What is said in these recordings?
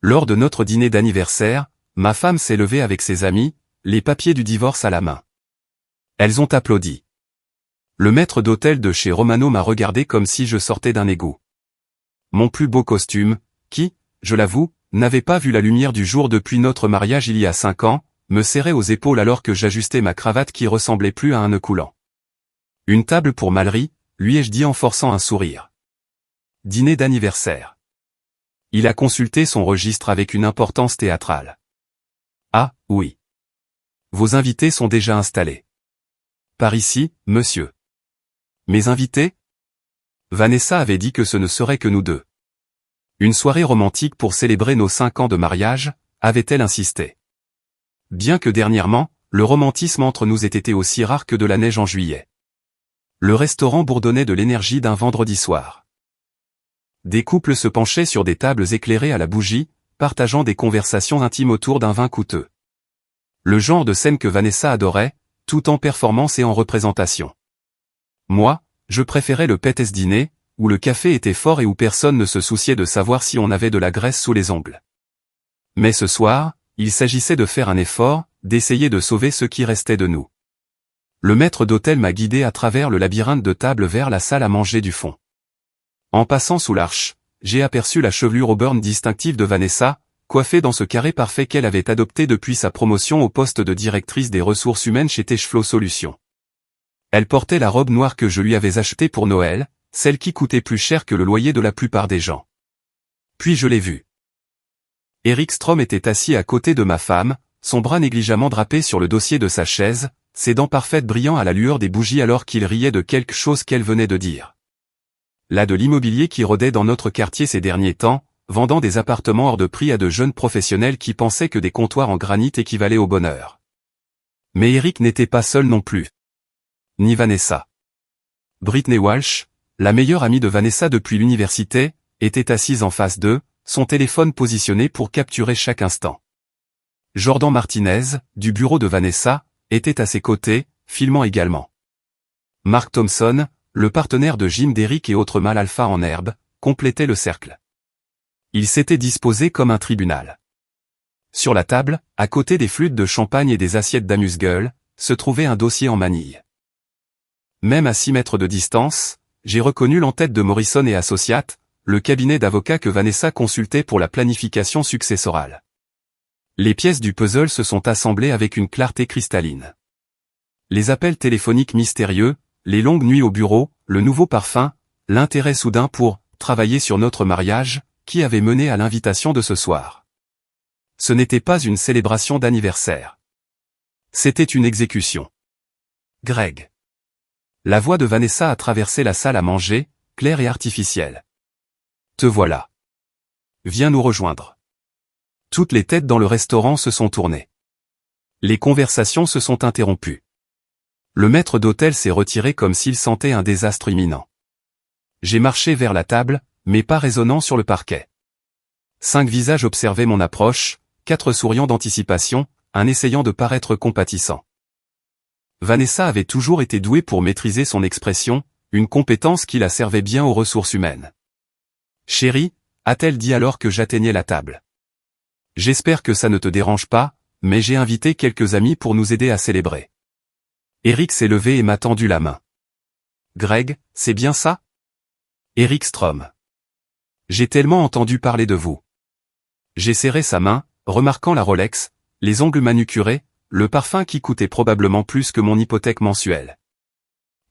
Lors de notre dîner d'anniversaire, ma femme s'est levée avec ses amis, les papiers du divorce à la main. Elles ont applaudi. Le maître d'hôtel de chez Romano m'a regardé comme si je sortais d'un égout. Mon plus beau costume, qui, je l'avoue, n'avait pas vu la lumière du jour depuis notre mariage il y a 5 ans, me serrait aux épaules alors que j'ajustais ma cravate qui ressemblait plus à un nœud coulant. Une table pour Mallory, lui ai-je dit en forçant un sourire. Dîner d'anniversaire. Il a consulté son registre avec une importance théâtrale. Ah, oui. Vos invités sont déjà installés. Par ici, monsieur. Mes invités? Vanessa avait dit que ce ne serait que nous deux. Une soirée romantique pour célébrer nos 5 ans de mariage, avait-elle insisté. Bien que dernièrement, le romantisme entre nous ait été aussi rare que de la neige en juillet. Le restaurant bourdonnait de l'énergie d'un vendredi soir. Des couples se penchaient sur des tables éclairées à la bougie, partageant des conversations intimes autour d'un vin coûteux. Le genre de scène que Vanessa adorait, tout en performance et en représentation. Moi, je préférais le pet dîner, où le café était fort et où personne ne se souciait de savoir si on avait de la graisse sous les ongles. Mais ce soir, il s'agissait de faire un effort, d'essayer de sauver ce qui restait de nous. Le maître d'hôtel m'a guidé à travers le labyrinthe de tables vers la salle à manger du fond. En passant sous l'arche, j'ai aperçu la chevelure auburn distinctive de Vanessa, coiffée dans ce carré parfait qu'elle avait adopté depuis sa promotion au poste de directrice des ressources humaines chez Techflow Solutions. Elle portait la robe noire que je lui avais achetée pour Noël, celle qui coûtait plus cher que le loyer de la plupart des gens. Puis je l'ai vue. Eric Strom était assis à côté de ma femme, son bras négligemment drapé sur le dossier de sa chaise, ses dents parfaites brillant à la lueur des bougies alors qu'il riait de quelque chose qu'elle venait de dire. Là de l'immobilier qui rôdait dans notre quartier ces derniers temps, vendant des appartements hors de prix à de jeunes professionnels qui pensaient que des comptoirs en granit équivalaient au bonheur. Mais Eric n'était pas seul non plus. Ni Vanessa. Brittany Walsh, la meilleure amie de Vanessa depuis l'université, était assise en face d'eux, son téléphone positionné pour capturer chaque instant. Jordan Martinez, du bureau de Vanessa, était à ses côtés, filmant également. Mark Thompson, le partenaire de gym d'Eric et autres mâles alpha en herbe, complétait le cercle. Il s'était disposé comme un tribunal. Sur la table, à côté des flûtes de champagne et des assiettes d'amuse-gueule, se trouvait un dossier en manille. Même à 6 mètres de distance, j'ai reconnu l'entête de Morrison et Associates, le cabinet d'avocats que Vanessa consultait pour la planification successorale. Les pièces du puzzle se sont assemblées avec une clarté cristalline. Les appels téléphoniques mystérieux, les longues nuits au bureau, le nouveau parfum, l'intérêt soudain pour « travailler sur notre mariage », qui avait mené à l'invitation de ce soir. Ce n'était pas une célébration d'anniversaire. C'était une exécution. Greg. La voix de Vanessa a traversé la salle à manger, claire et artificielle. Te voilà. Viens nous rejoindre. Toutes les têtes dans le restaurant se sont tournées. Les conversations se sont interrompues. Le maître d'hôtel s'est retiré comme s'il sentait un désastre imminent. J'ai marché vers la table, mes pas résonnant sur le parquet. 5 visages observaient mon approche, 4 souriant d'anticipation, un essayant de paraître compatissant. Vanessa avait toujours été douée pour maîtriser son expression, une compétence qui la servait bien aux ressources humaines. « Chérie », a-t-elle dit alors que j'atteignais la table. « J'espère que ça ne te dérange pas, mais j'ai invité quelques amis pour nous aider à célébrer. » Eric s'est levé et m'a tendu la main. « Greg, c'est bien ça ?» Eric Strom. « J'ai tellement entendu parler de vous. » J'ai serré sa main, remarquant la Rolex, les ongles manucurés, le parfum qui coûtait probablement plus que mon hypothèque mensuelle.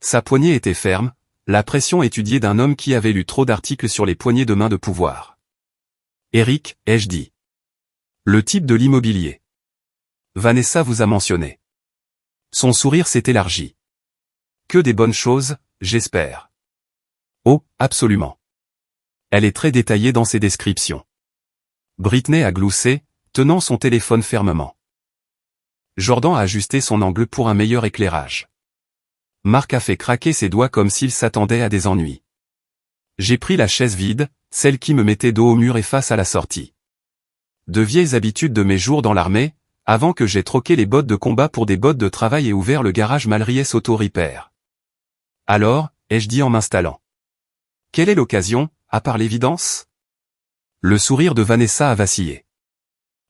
Sa poignée était ferme, la pression étudiée d'un homme qui avait lu trop d'articles sur les poignées de main de pouvoir. Eric, ai-je dit. Le type de l'immobilier. Vanessa vous a mentionné. Son sourire s'est élargi. Que des bonnes choses, j'espère. Oh, absolument. Elle est très détaillée dans ses descriptions. Brittany a gloussé, tenant son téléphone fermement. Jordan a ajusté son angle pour un meilleur éclairage. Marc a fait craquer ses doigts comme s'il s'attendait à des ennuis. J'ai pris la chaise vide, celle qui me mettait dos au mur et face à la sortie. De vieilles habitudes de mes jours dans l'armée, avant que j'aie troqué les bottes de combat pour des bottes de travail et ouvert le garage Malries Auto Repair. Alors, ai-je dit en m'installant. Quelle est l'occasion, à part l'évidence ? Le sourire de Vanessa a vacillé.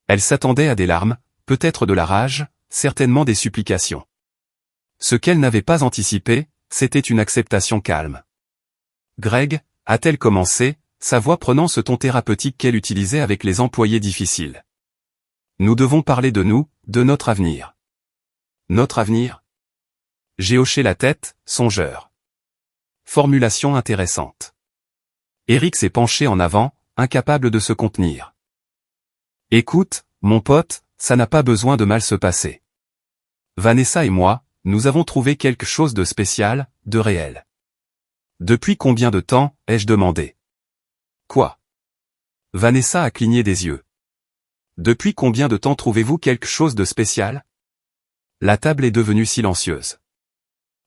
Elle s'attendait à des larmes, peut-être de la rage, certainement des supplications. Ce qu'elle n'avait pas anticipé, c'était une acceptation calme. Greg, a-t-elle commencé, sa voix prenant ce ton thérapeutique qu'elle utilisait avec les employés difficiles. Nous devons parler de nous, de notre avenir. Notre avenir? J'ai hoché la tête, songeur. Formulation intéressante. Eric s'est penché en avant, incapable de se contenir. Écoute, mon pote, ça n'a pas besoin de mal se passer. Vanessa et moi, nous avons trouvé quelque chose de spécial, de réel. Depuis combien de temps, ai-je demandé? Quoi? Vanessa a cligné des yeux. Depuis combien de temps trouvez-vous quelque chose de spécial? La table est devenue silencieuse.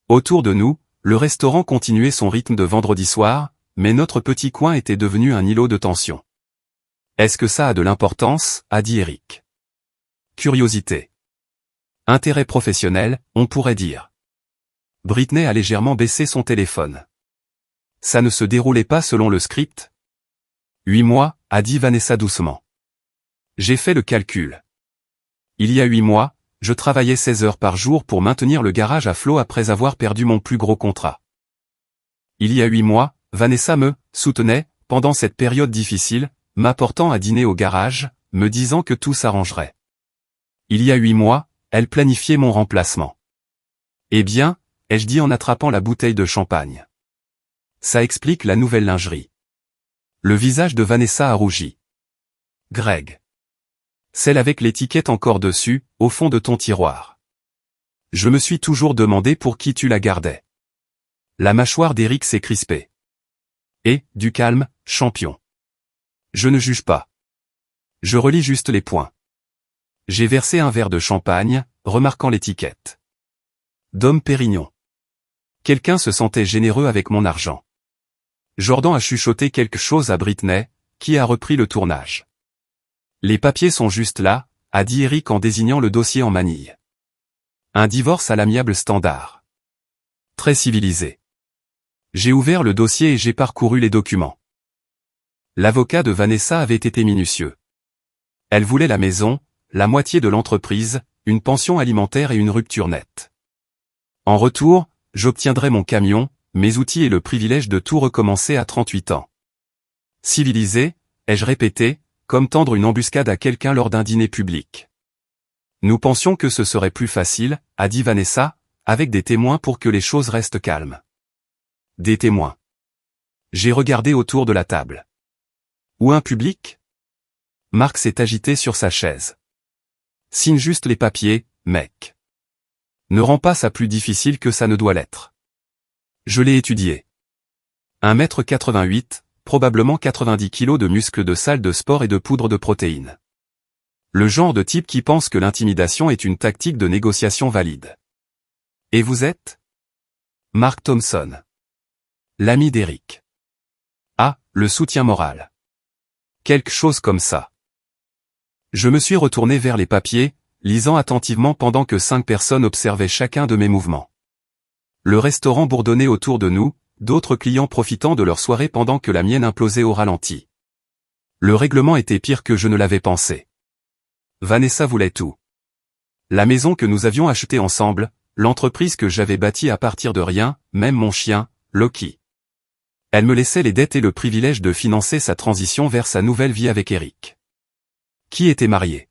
Autour de nous, le restaurant continuait son rythme de vendredi soir, mais notre petit coin était devenu un îlot de tension. Est-ce que ça a de l'importance, a dit Eric. Curiosité. Intérêt professionnel, on pourrait dire. Britney a légèrement baissé son téléphone. Ça ne se déroulait pas selon le script? 8 mois, a dit Vanessa doucement. J'ai fait le calcul. Il y a 8 mois, je travaillais 16 heures par jour pour maintenir le garage à flot après avoir perdu mon plus gros contrat. Il y a 8 mois, Vanessa me soutenait, pendant cette période difficile, m'apportant à dîner au garage, me disant que tout s'arrangerait. Il y a 8 mois, elle planifiait mon remplacement. Eh bien, ai-je dit en attrapant la bouteille de champagne. Ça explique la nouvelle lingerie. Le visage de Vanessa a rougi. Greg. Celle avec l'étiquette encore dessus, au fond de ton tiroir. Je me suis toujours demandé pour qui tu la gardais. La mâchoire d'Eric s'est crispée. Et, du calme, champion. Je ne juge pas. Je relis juste les points. J'ai versé un verre de champagne, remarquant l'étiquette. Dom Pérignon. Quelqu'un se sentait généreux avec mon argent. Jordan a chuchoté quelque chose à Britney, qui a repris le tournage. Les papiers sont juste là, a dit Eric en désignant le dossier en manille. Un divorce à l'amiable standard. Très civilisé. J'ai ouvert le dossier et j'ai parcouru les documents. L'avocat de Vanessa avait été minutieux. Elle voulait la maison, la moitié de l'entreprise, une pension alimentaire et une rupture nette. En retour, j'obtiendrai mon camion, mes outils et le privilège de tout recommencer à 38 ans. Civilisé, ai-je répété, comme tendre une embuscade à quelqu'un lors d'un dîner public. Nous pensions que ce serait plus facile, a dit Vanessa, avec des témoins pour que les choses restent calmes. Des témoins. J'ai regardé autour de la table. Ou un public? Marc s'est agité sur sa chaise. Signe juste les papiers, mec. Ne rends pas ça plus difficile que ça ne doit l'être. Je l'ai étudié. 1,88 m, probablement 90 kg de muscles de salle de sport et de poudre de protéines. Le genre de type qui pense que l'intimidation est une tactique de négociation valide. Et vous êtes? Mark Thompson. L'ami d'Eric. Ah, le soutien moral. Quelque chose comme ça. Je me suis retourné vers les papiers, lisant attentivement pendant que 5 personnes observaient chacun de mes mouvements. Le restaurant bourdonnait autour de nous, d'autres clients profitant de leur soirée pendant que la mienne implosait au ralenti. Le règlement était pire que je ne l'avais pensé. Vanessa voulait tout. La maison que nous avions achetée ensemble, l'entreprise que j'avais bâtie à partir de rien, même mon chien, Loki. Elle me laissait les dettes et le privilège de financer sa transition vers sa nouvelle vie avec Eric. Qui était marié.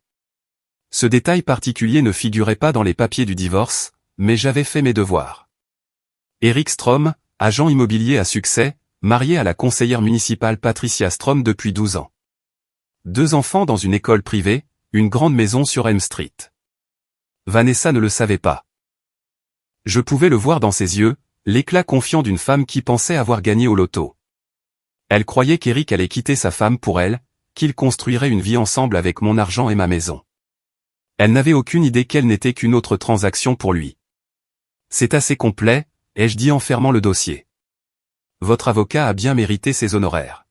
Ce détail particulier ne figurait pas dans les papiers du divorce, mais j'avais fait mes devoirs. Eric Strom, agent immobilier à succès, marié à la conseillère municipale Patricia Strom depuis 12 ans. 2 enfants dans une école privée, une grande maison sur Elm Street. Vanessa ne le savait pas. Je pouvais le voir dans ses yeux, l'éclat confiant d'une femme qui pensait avoir gagné au loto. Elle croyait qu'Eric allait quitter sa femme pour elle, qu'ils construiraient une vie ensemble avec mon argent et ma maison. Elle n'avait aucune idée qu'elle n'était qu'une autre transaction pour lui. C'est assez complet, ai-je dit en fermant le dossier. Votre avocat a bien mérité ses honoraires.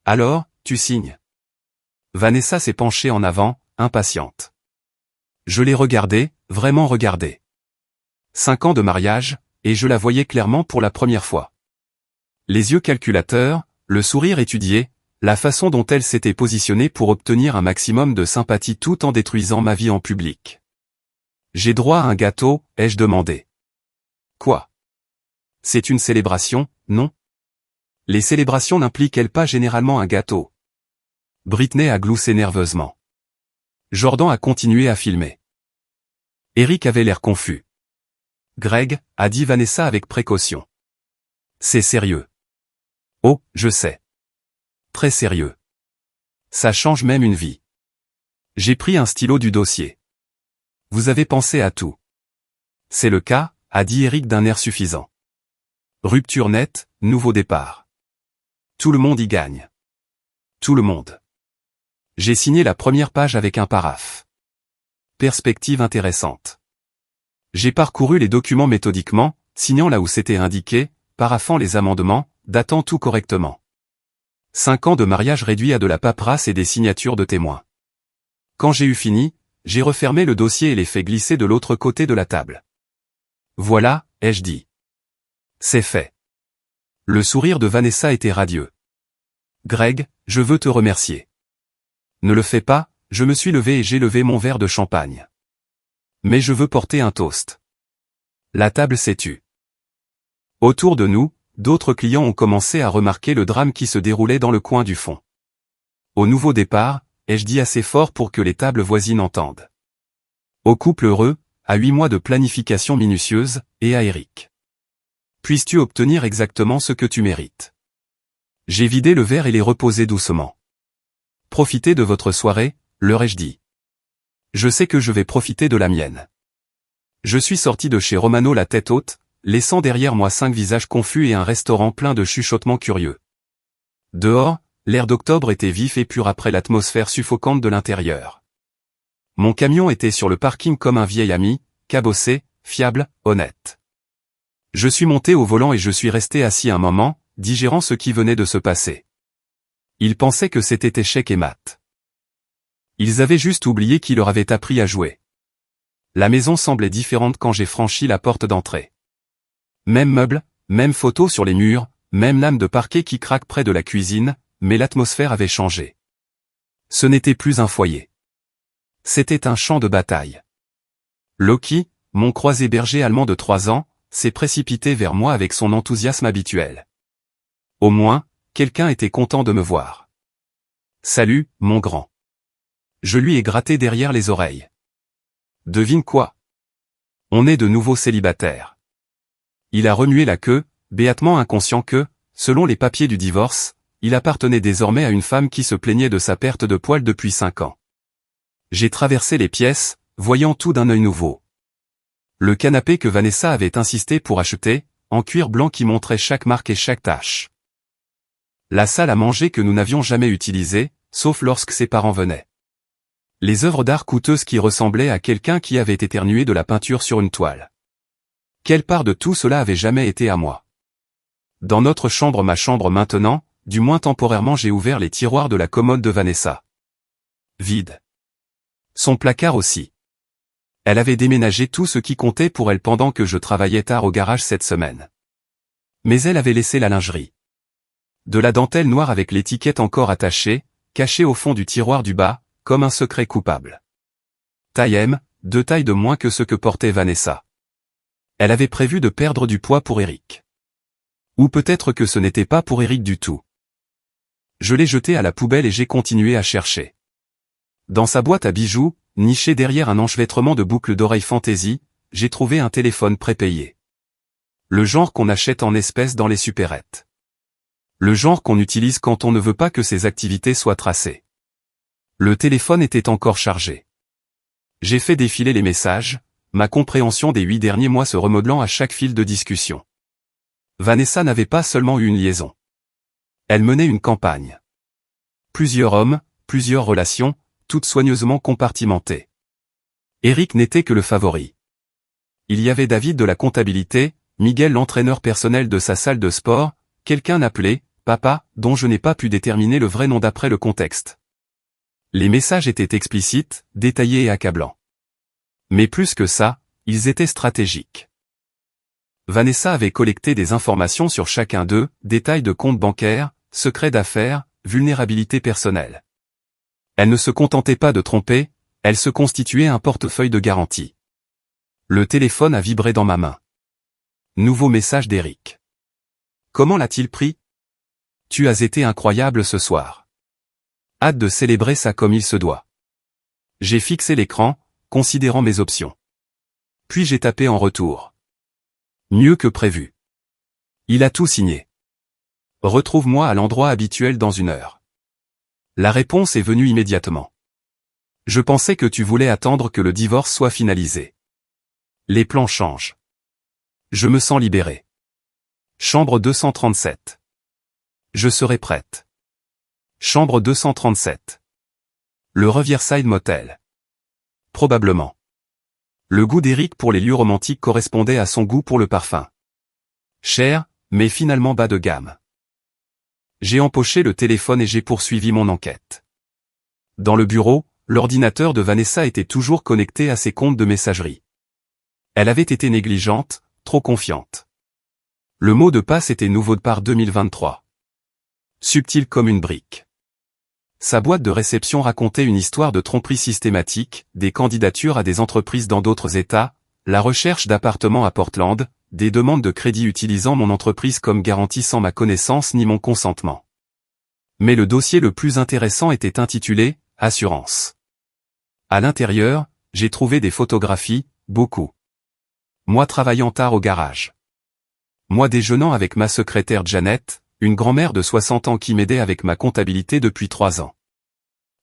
Alors, tu signes. Vanessa s'est penchée en avant, impatiente. Je l'ai regardée, vraiment regardée. 5 ans de mariage, et je la voyais clairement pour la première fois. Les yeux calculateurs, le sourire étudié, La façon dont elle s'était positionnée pour obtenir un maximum de sympathie tout en détruisant ma vie en public. J'ai droit à un gâteau, ai-je demandé. Quoi? C'est une célébration, non? Les célébrations n'impliquent-elles pas généralement un gâteau? Britney a gloussé nerveusement. Jordan a continué à filmer. Eric avait l'air confus. Greg, a dit Vanessa avec précaution. C'est sérieux. Oh, je sais. Très sérieux. Ça change même une vie. J'ai pris un stylo du dossier. Vous avez pensé à tout. C'est le cas, a dit Eric d'un air suffisant. Rupture nette, nouveau départ. Tout le monde y gagne. Tout le monde. J'ai signé la première page avec un paraphe. Perspective intéressante. J'ai parcouru les documents méthodiquement, signant là où c'était indiqué, paraphant les amendements, datant tout correctement. 5 ans de mariage réduit à de la paperasse et des signatures de témoins. Quand j'ai eu fini, j'ai refermé le dossier et l'ai fait glisser de l'autre côté de la table. Voilà, ai-je dit. C'est fait. Le sourire de Vanessa était radieux. Greg, je veux te remercier. Ne le fais pas, je me suis levé et j'ai levé mon verre de champagne. Mais je veux porter un toast. La table s'est tue. Autour de nous, d'autres clients ont commencé à remarquer le drame qui se déroulait dans le coin du fond. Au nouveau départ, ai-je dit assez fort pour que les tables voisines entendent. Au couple heureux, à 8 mois de planification minutieuse, et à Eric. Puisses-tu obtenir exactement ce que tu mérites. J'ai vidé le verre et l'ai reposé doucement. Profitez de votre soirée, leur ai-je dit. Je sais que je vais profiter de la mienne. Je suis sorti de chez Romano la tête haute, laissant derrière moi 5 visages confus et un restaurant plein de chuchotements curieux. Dehors, l'air d'octobre était vif et pur après l'atmosphère suffocante de l'intérieur. Mon camion était sur le parking comme un vieil ami, cabossé, fiable, honnête. Je suis monté au volant et je suis resté assis un moment, digérant ce qui venait de se passer. Ils pensaient que c'était échec et mat. Ils avaient juste oublié qui leur avait appris à jouer. La maison semblait différente quand j'ai franchi la porte d'entrée. Même meuble, même photo sur les murs, même lame de parquet qui craque près de la cuisine, mais l'atmosphère avait changé. Ce n'était plus un foyer. C'était un champ de bataille. Loki, mon croisé berger allemand de 3 ans, s'est précipité vers moi avec son enthousiasme habituel. Au moins, quelqu'un était content de me voir. Salut, mon grand. Je lui ai gratté derrière les oreilles. Devine quoi? On est de nouveau célibataires. Il a remué la queue, béatement inconscient que, selon les papiers du divorce, il appartenait désormais à une femme qui se plaignait de sa perte de poils depuis 5 ans. J'ai traversé les pièces, voyant tout d'un œil nouveau. Le canapé que Vanessa avait insisté pour acheter, en cuir blanc qui montrait chaque marque et chaque tache. La salle à manger que nous n'avions jamais utilisée, sauf lorsque ses parents venaient. Les œuvres d'art coûteuses qui ressemblaient à quelqu'un qui avait éternué de la peinture sur une toile. Quelle part de tout cela avait jamais été à moi? Dans notre chambre, ma chambre maintenant, du moins temporairement, j'ai ouvert les tiroirs de la commode de Vanessa. Vide. Son placard aussi. Elle avait déménagé tout ce qui comptait pour elle pendant que je travaillais tard au garage cette semaine. Mais elle avait laissé la lingerie. De la dentelle noire avec l'étiquette encore attachée, cachée au fond du tiroir du bas, comme un secret coupable. Taille M, 2 tailles de moins que ce que portait Vanessa. Elle avait prévu de perdre du poids pour Eric. Ou peut-être que ce n'était pas pour Eric du tout. Je l'ai jeté à la poubelle et j'ai continué à chercher. Dans sa boîte à bijoux, niché derrière un enchevêtrement de boucles d'oreilles fantaisie, j'ai trouvé un téléphone prépayé. Le genre qu'on achète en espèces dans les supérettes. Le genre qu'on utilise quand on ne veut pas que ses activités soient tracées. Le téléphone était encore chargé. J'ai fait défiler les messages, ma compréhension des 8 derniers mois se remodelant à chaque fil de discussion. Vanessa n'avait pas seulement eu une liaison. Elle menait une campagne. Plusieurs hommes, plusieurs relations, toutes soigneusement compartimentées. Eric n'était que le favori. Il y avait David de la comptabilité, Miguel l'entraîneur personnel de sa salle de sport, quelqu'un appelé Papa, dont je n'ai pas pu déterminer le vrai nom d'après le contexte. Les messages étaient explicites, détaillés et accablants. Mais plus que ça, ils étaient stratégiques. Vanessa avait collecté des informations sur chacun d'eux, détails de comptes bancaires, secrets d'affaires, vulnérabilité personnelle. Elle ne se contentait pas de tromper, elle se constituait un portefeuille de garantie. Le téléphone a vibré dans ma main. Nouveau message d'Eric. Comment l'a-t-il pris? Tu as été incroyable ce soir. Hâte de célébrer ça comme il se doit. J'ai fixé l'écran, considérant mes options. Puis j'ai tapé en retour. Mieux que prévu. Il a tout signé. Retrouve-moi à l'endroit habituel dans 1 heure. La réponse est venue immédiatement. Je pensais que tu voulais attendre que le divorce soit finalisé. Les plans changent. Je me sens libéré. Chambre 237. Je serai prête. Chambre 237. Le Riverside Motel. Probablement. Le goût d'Eric pour les lieux romantiques correspondait à son goût pour le parfum. Cher, mais finalement bas de gamme. J'ai empoché le téléphone et j'ai poursuivi mon enquête. Dans le bureau, l'ordinateur de Vanessa était toujours connecté à ses comptes de messagerie. Elle avait été négligente, trop confiante. Le mot de passe était nouveau de part 2023. Subtil comme une brique. Sa boîte de réception racontait une histoire de tromperie systématique, des candidatures à des entreprises dans d'autres États, la recherche d'appartements à Portland, des demandes de crédit utilisant mon entreprise comme garantie sans ma connaissance ni mon consentement. Mais le dossier le plus intéressant était intitulé « Assurance ». À l'intérieur, j'ai trouvé des photographies, beaucoup. Moi travaillant tard au garage. Moi déjeunant avec ma secrétaire Janet, une grand-mère de 60 ans qui m'aidait avec ma comptabilité depuis 3 ans.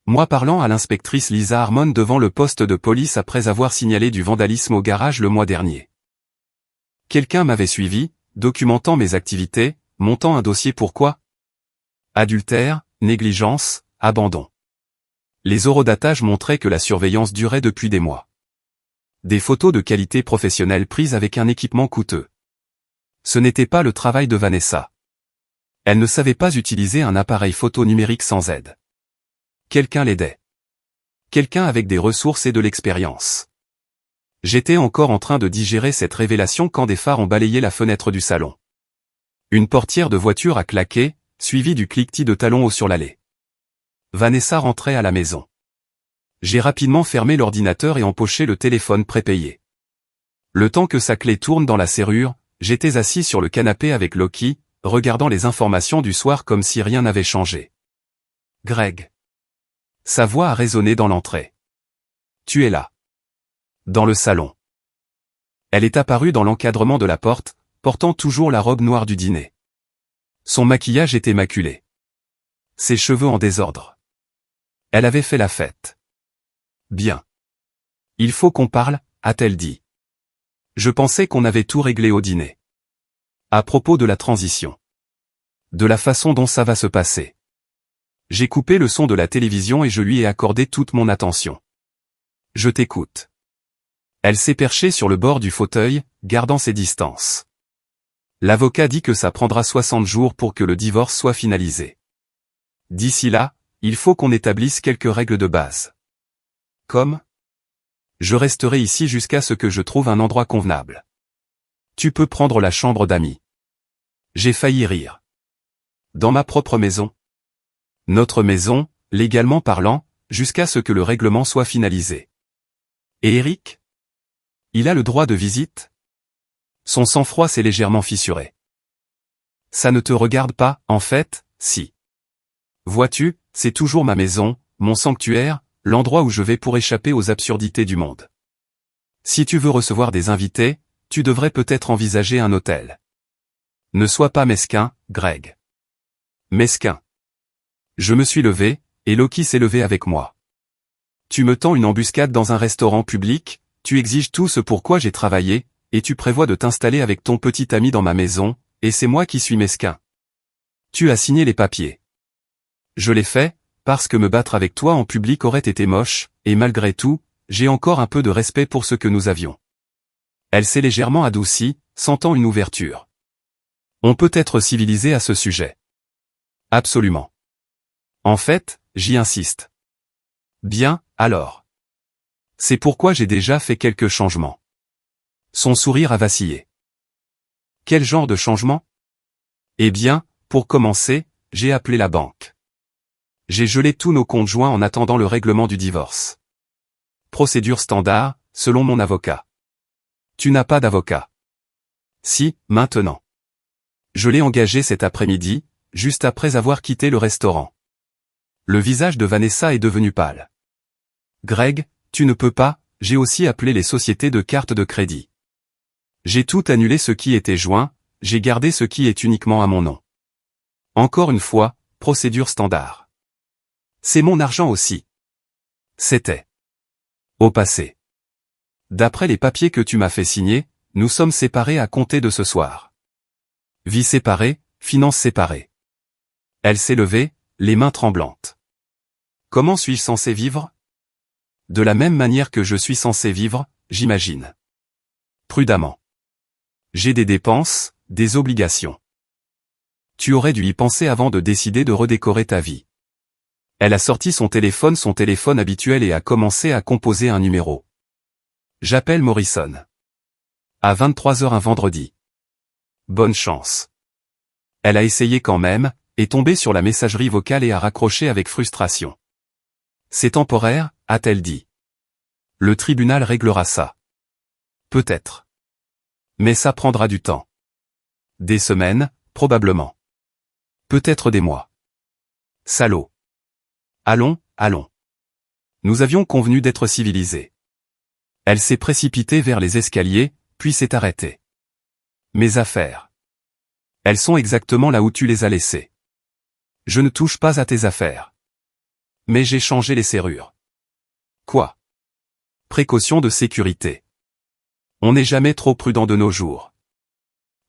Moi parlant à l'inspectrice Lisa Harmon devant le poste de police après avoir signalé du vandalisme au garage le mois dernier. Quelqu'un m'avait suivi, documentant mes activités, montant un dossier pourquoi? Adultère, négligence, abandon. Les eurodatages montraient que la surveillance durait depuis des mois. Des photos de qualité professionnelle prises avec un équipement coûteux. Ce n'était pas le travail de Vanessa. Elle ne savait pas utiliser un appareil photo numérique sans aide. Quelqu'un l'aidait. Quelqu'un avec des ressources et de l'expérience. J'étais encore en train de digérer cette révélation quand des phares ont balayé la fenêtre du salon. Une portière de voiture a claqué, suivie du cliquetis de talons hauts sur l'allée. Vanessa rentrait à la maison. J'ai rapidement fermé l'ordinateur et empoché le téléphone prépayé. Le temps que sa clé tourne dans la serrure, j'étais assis sur le canapé avec Loki, regardant les informations du soir comme si rien n'avait changé. Greg. Sa voix a résonné dans l'entrée. Tu es là. Dans le salon. Elle est apparue dans l'encadrement de la porte, portant toujours la robe noire du dîner. Son maquillage était maculé. Ses cheveux en désordre. Elle avait fait la fête. Bien. Il faut qu'on parle, a-t-elle dit. Je pensais qu'on avait tout réglé au dîner. À propos de la transition. De la façon dont ça va se passer. J'ai coupé le son de la télévision et je lui ai accordé toute mon attention. Je t'écoute. Elle s'est perchée sur le bord du fauteuil, gardant ses distances. L'avocat dit que ça prendra 60 jours pour que le divorce soit finalisé. D'ici là, il faut qu'on établisse quelques règles de base. Comme? Je resterai ici jusqu'à ce que je trouve un endroit convenable. Tu peux prendre la chambre d'amis. J'ai failli rire. Dans ma propre maison. Notre maison, légalement parlant, jusqu'à ce que le règlement soit finalisé. Et Eric? Il a le droit de visite? Son sang-froid s'est légèrement fissuré. Ça ne te regarde pas, en fait, si. Vois-tu, c'est toujours ma maison, mon sanctuaire, l'endroit où je vais pour échapper aux absurdités du monde. Si tu veux recevoir des invités, tu devrais peut-être envisager un hôtel. Ne sois pas mesquin, Greg. Mesquin. Je me suis levé, et Loki s'est levé avec moi. Tu me tends une embuscade dans un restaurant public, tu exiges tout ce pour quoi j'ai travaillé, et tu prévois de t'installer avec ton petit ami dans ma maison, et c'est moi qui suis mesquin. Tu as signé les papiers. Je l'ai fait, parce que me battre avec toi en public aurait été moche, et malgré tout, j'ai encore un peu de respect pour ce que nous avions. Elle s'est légèrement adoucie, sentant une ouverture. On peut être civilisé à ce sujet. Absolument. En fait, j'y insiste. Bien, alors. C'est pourquoi j'ai déjà fait quelques changements. Son sourire a vacillé. Quel genre de changement? Eh bien, pour commencer, j'ai appelé la banque. J'ai gelé tous nos comptes joints en attendant le règlement du divorce. Procédure standard, selon mon avocat. Tu n'as pas d'avocat. Si, maintenant. Je l'ai engagé cet après-midi, juste après avoir quitté le restaurant. Le visage de Vanessa est devenu pâle. Greg, tu ne peux pas, j'ai aussi appelé les sociétés de cartes de crédit. J'ai tout annulé ce qui était joint, j'ai gardé ce qui est uniquement à mon nom. Encore une fois, procédure standard. C'est mon argent aussi. C'était. Au passé. D'après les papiers que tu m'as fait signer, nous sommes séparés à compter de ce soir. Vie séparée, finances séparées. Elle s'est levée, les mains tremblantes. Comment suis-je censé vivre? De la même manière que je suis censé vivre, j'imagine. Prudemment. J'ai des dépenses, des obligations. Tu aurais dû y penser avant de décider de redécorer ta vie. Elle a sorti son téléphone habituel et a commencé à composer un numéro. J'appelle Morrison. À 23h un vendredi. Bonne chance. Elle a essayé quand même, est tombée sur la messagerie vocale et a raccroché avec frustration. C'est temporaire, a-t-elle dit. Le tribunal réglera ça. Peut-être. Mais ça prendra du temps. Des semaines, probablement. Peut-être des mois. Salaud. Allons, allons. Nous avions convenu d'être civilisés. Elle s'est précipitée vers les escaliers, puis s'est arrêtée. Mes affaires. Elles sont exactement là où tu les as laissées. Je ne touche pas à tes affaires. Mais j'ai changé les serrures. Quoi? Précaution de sécurité. On n'est jamais trop prudent de nos jours.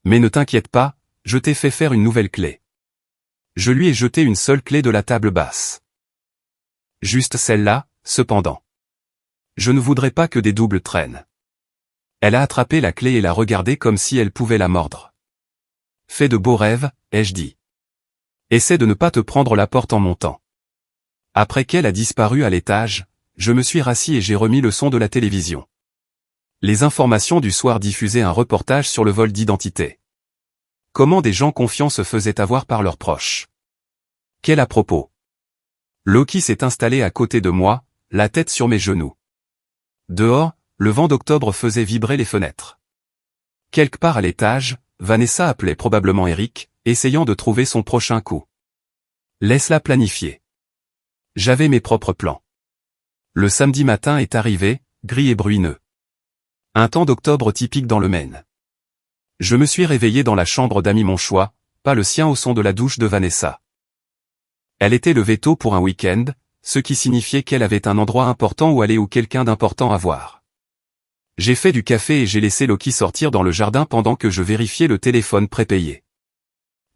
Mais ne t'inquiète pas, je t'ai fait faire une nouvelle clé. Je lui ai jeté une seule clé de la table basse. Juste celle-là, cependant. Je ne voudrais pas que des doubles traînent. Elle a attrapé la clé et l'a regardée comme si elle pouvait la mordre. Fais de beaux rêves, ai-je dit. Essaie de ne pas te prendre la porte en montant. Après qu'elle a disparu à l'étage, je me suis rassis et j'ai remis le son de la télévision. Les informations du soir diffusaient un reportage sur le vol d'identité. Comment des gens confiants se faisaient avoir par leurs proches. Quel à propos. Loki s'est installé à côté de moi, la tête sur mes genoux. Dehors, le vent d'octobre faisait vibrer les fenêtres. Quelque part à l'étage, Vanessa appelait probablement Eric, essayant de trouver son prochain coup. Laisse-la planifier. J'avais mes propres plans. Le samedi matin est arrivé, gris et bruineux. Un temps d'octobre typique dans le Maine. Je me suis réveillé dans la chambre d'Ami mon choix, pas le sien au son de la douche de Vanessa. Elle était levée tôt pour un week-end, ce qui signifiait qu'elle avait un endroit important où aller ou quelqu'un d'important à voir. J'ai fait du café et j'ai laissé Loki sortir dans le jardin pendant que je vérifiais le téléphone prépayé.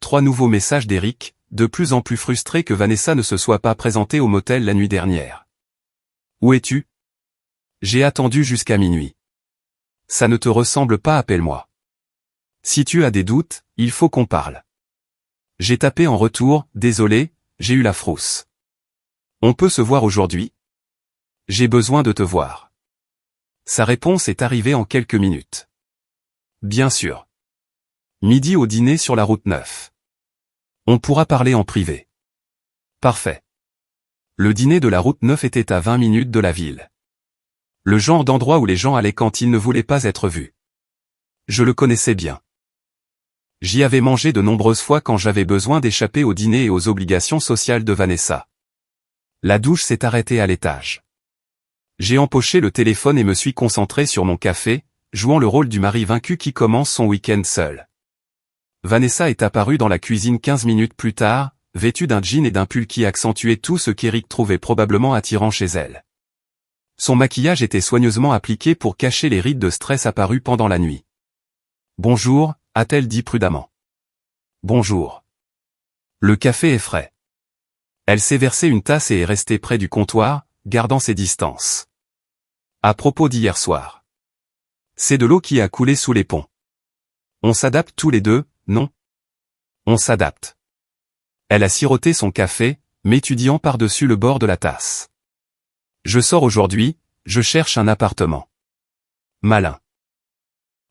3 nouveaux messages d'Eric, de plus en plus frustré que Vanessa ne se soit pas présentée au motel la nuit dernière. Où es-tu? J'ai attendu jusqu'à minuit. Ça ne te ressemble pas, appelle-moi. Si tu as des doutes, il faut qu'on parle. J'ai tapé en retour, désolé, j'ai eu la frousse. On peut se voir aujourd'hui? J'ai besoin de te voir. Sa réponse est arrivée en quelques minutes. Bien sûr. Midi au dîner sur la route 9. On pourra parler en privé. Parfait. Le dîner de la route 9 était à 20 minutes de la ville. Le genre d'endroit où les gens allaient quand ils ne voulaient pas être vus. Je le connaissais bien. J'y avais mangé de nombreuses fois quand j'avais besoin d'échapper au dîner et aux obligations sociales de Vanessa. La douche s'est arrêtée à l'étage. J'ai empoché le téléphone et me suis concentré sur mon café, jouant le rôle du mari vaincu qui commence son week-end seul. Vanessa est apparue dans la cuisine 15 minutes plus tard, vêtue d'un jean et d'un pull qui accentuaient tout ce qu'Eric trouvait probablement attirant chez elle. Son maquillage était soigneusement appliqué pour cacher les rides de stress apparues pendant la nuit. « Bonjour », a-t-elle dit prudemment. « Bonjour. Le café est frais. » Elle s'est versé une tasse et est restée près du comptoir, gardant ses distances. À propos d'hier soir. C'est de l'eau qui a coulé sous les ponts. On s'adapte tous les deux, non? On s'adapte. Elle a siroté son café, m'étudiant par-dessus le bord de la tasse. Je sors aujourd'hui, je cherche un appartement. Malin.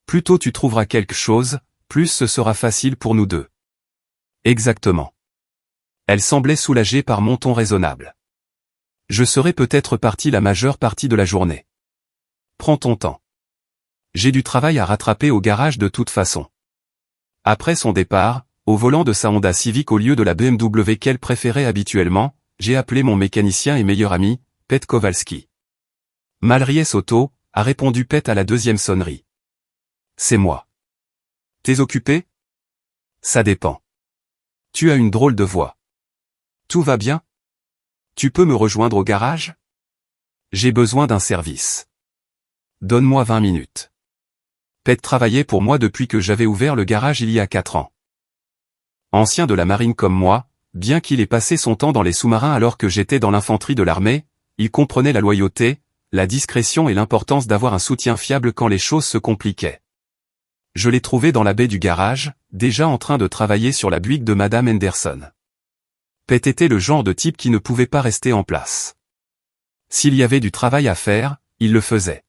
Plus tôt tu trouveras quelque chose, plus ce sera facile pour nous deux. Exactement. Elle semblait soulagée par mon ton raisonnable. Je serais peut-être parti la majeure partie de la journée. Prends ton temps. J'ai du travail à rattraper au garage de toute façon. Après son départ, au volant de sa Honda Civic au lieu de la BMW qu'elle préférait habituellement, j'ai appelé mon mécanicien et meilleur ami, Pete Kowalski. Malries Auto, a répondu Pete à la deuxième sonnerie. C'est moi. T'es occupé? Ça dépend. Tu as une drôle de voix. Tout va bien? Tu peux me rejoindre au garage? J'ai besoin d'un service. Donne-moi 20 minutes. Pete travaillait pour moi depuis que j'avais ouvert le garage il y a 4 ans. Ancien de la marine comme moi, bien qu'il ait passé son temps dans les sous-marins alors que j'étais dans l'infanterie de l'armée, il comprenait la loyauté, la discrétion et l'importance d'avoir un soutien fiable quand les choses se compliquaient. Je l'ai trouvé dans la baie du garage, déjà en train de travailler sur la Buick de Madame Henderson. Pete était le genre de type qui ne pouvait pas rester en place. S'il y avait du travail à faire, il le faisait.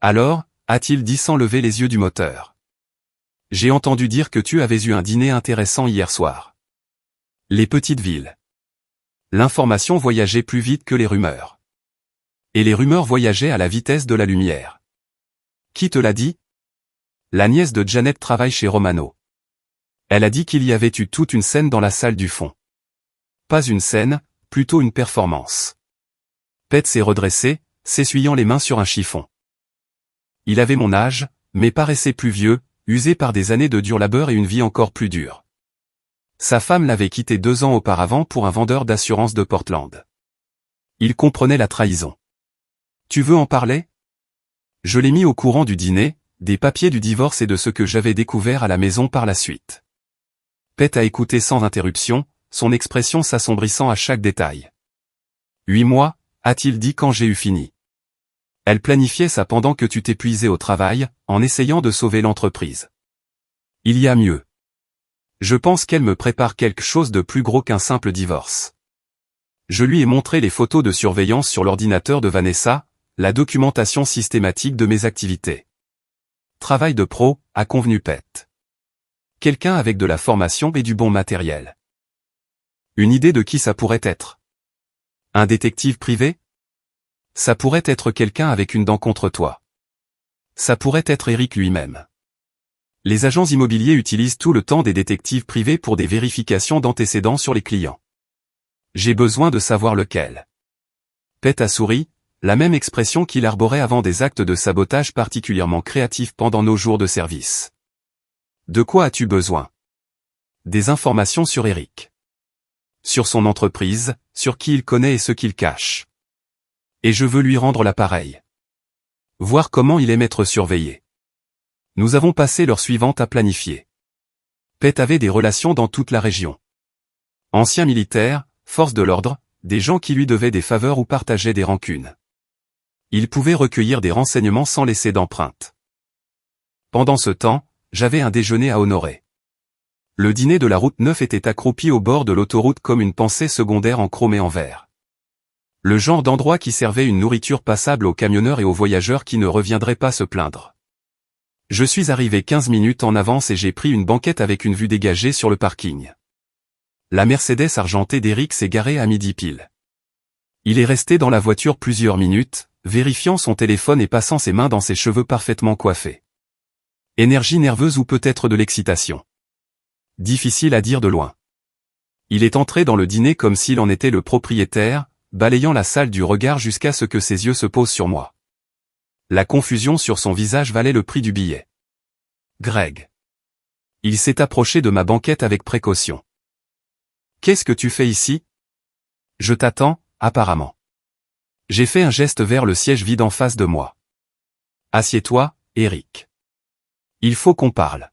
Alors, a-t-il dit sans lever les yeux du moteur. J'ai entendu dire que tu avais eu un dîner intéressant hier soir. Les petites villes. L'information voyageait plus vite que les rumeurs. Et les rumeurs voyageaient à la vitesse de la lumière. Qui te l'a dit? La nièce de Janet travaille chez Romano. Elle a dit qu'il y avait eu toute une scène dans la salle du fond. Pas une scène, plutôt une performance. Pete s'est redressé, s'essuyant les mains sur un chiffon. Il avait mon âge, mais paraissait plus vieux, usé par des années de dur labeur et une vie encore plus dure. Sa femme l'avait quitté 2 ans auparavant pour un vendeur d'assurance de Portland. Il comprenait la trahison. Tu veux en parler? Je l'ai mis au courant du dîner, des papiers du divorce et de ce que j'avais découvert à la maison par la suite. Pete a écouté sans interruption, son expression s'assombrissant à chaque détail. 8 mois, a-t-il dit quand j'ai eu fini. Elle planifiait ça pendant que tu t'épuisais au travail, en essayant de sauver l'entreprise. Il y a mieux. Je pense qu'elle me prépare quelque chose de plus gros qu'un simple divorce. Je lui ai montré les photos de surveillance sur l'ordinateur de Vanessa, la documentation systématique de mes activités. Travail de pro, a convenu Pete. Quelqu'un avec de la formation et du bon matériel. Une idée de qui ça pourrait être? Un détective privé? Ça pourrait être quelqu'un avec une dent contre toi. Ça pourrait être Eric lui-même. Les agents immobiliers utilisent tout le temps des détectives privés pour des vérifications d'antécédents sur les clients. J'ai besoin de savoir lequel. Pete a souri, la même expression qu'il arborait avant des actes de sabotage particulièrement créatifs pendant nos jours de service. De quoi as-tu besoin? Des informations sur Eric. Sur son entreprise, sur qui il connaît et ce qu'il cache. Et je veux lui rendre l'appareil. Voir comment il aime être surveillé. Nous avons passé l'heure suivante à planifier. Pete avait des relations dans toute la région. Anciens militaires, forces de l'ordre, des gens qui lui devaient des faveurs ou partageaient des rancunes. Il pouvait recueillir des renseignements sans laisser d'empreinte. Pendant ce temps, j'avais un déjeuner à honorer. Le dîner de la route 9 était accroupi au bord de l'autoroute comme une pensée secondaire en chrome et en verre. Le genre d'endroit qui servait une nourriture passable aux camionneurs et aux voyageurs qui ne reviendraient pas se plaindre. Je suis arrivé 15 minutes en avance et j'ai pris une banquette avec une vue dégagée sur le parking. La Mercedes argentée d'Eric s'est garée à midi pile. Il est resté dans la voiture plusieurs minutes, vérifiant son téléphone et passant ses mains dans ses cheveux parfaitement coiffés. Énergie nerveuse ou peut-être de l'excitation. Difficile à dire de loin. Il est entré dans le dîner comme s'il en était le propriétaire, balayant la salle du regard jusqu'à ce que ses yeux se posent sur moi. La confusion sur son visage valait le prix du billet. Greg. Il s'est approché de ma banquette avec précaution. Qu'est-ce que tu fais ici? Je t'attends, apparemment. J'ai fait un geste vers le siège vide en face de moi. Assieds-toi, Eric. Il faut qu'on parle.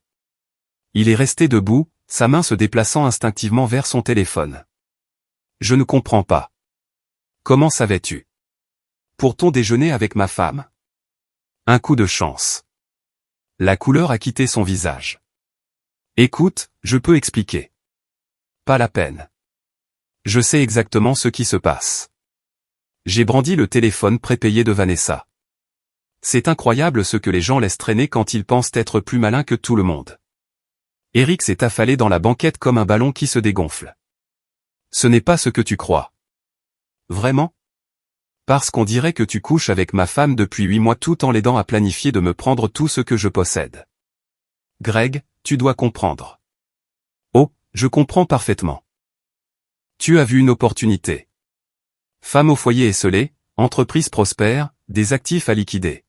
Il est resté debout, sa main se déplaçant instinctivement vers son téléphone. Je ne comprends pas. Comment savais-tu? Pour ton déjeuner avec ma femme? Un coup de chance. La couleur a quitté son visage. Écoute, je peux expliquer. Pas la peine. Je sais exactement ce qui se passe. J'ai brandi le téléphone prépayé de Vanessa. C'est incroyable ce que les gens laissent traîner quand ils pensent être plus malins que tout le monde. Eric s'est affalé dans la banquette comme un ballon qui se dégonfle. Ce n'est pas ce que tu crois. Vraiment? Parce qu'on dirait que tu couches avec ma femme depuis 8 mois tout en l'aidant à planifier de me prendre tout ce que je possède. Greg, tu dois comprendre. Oh, je comprends parfaitement. Tu as vu une opportunité. Femme au foyer esselé, entreprise prospère, des actifs à liquider.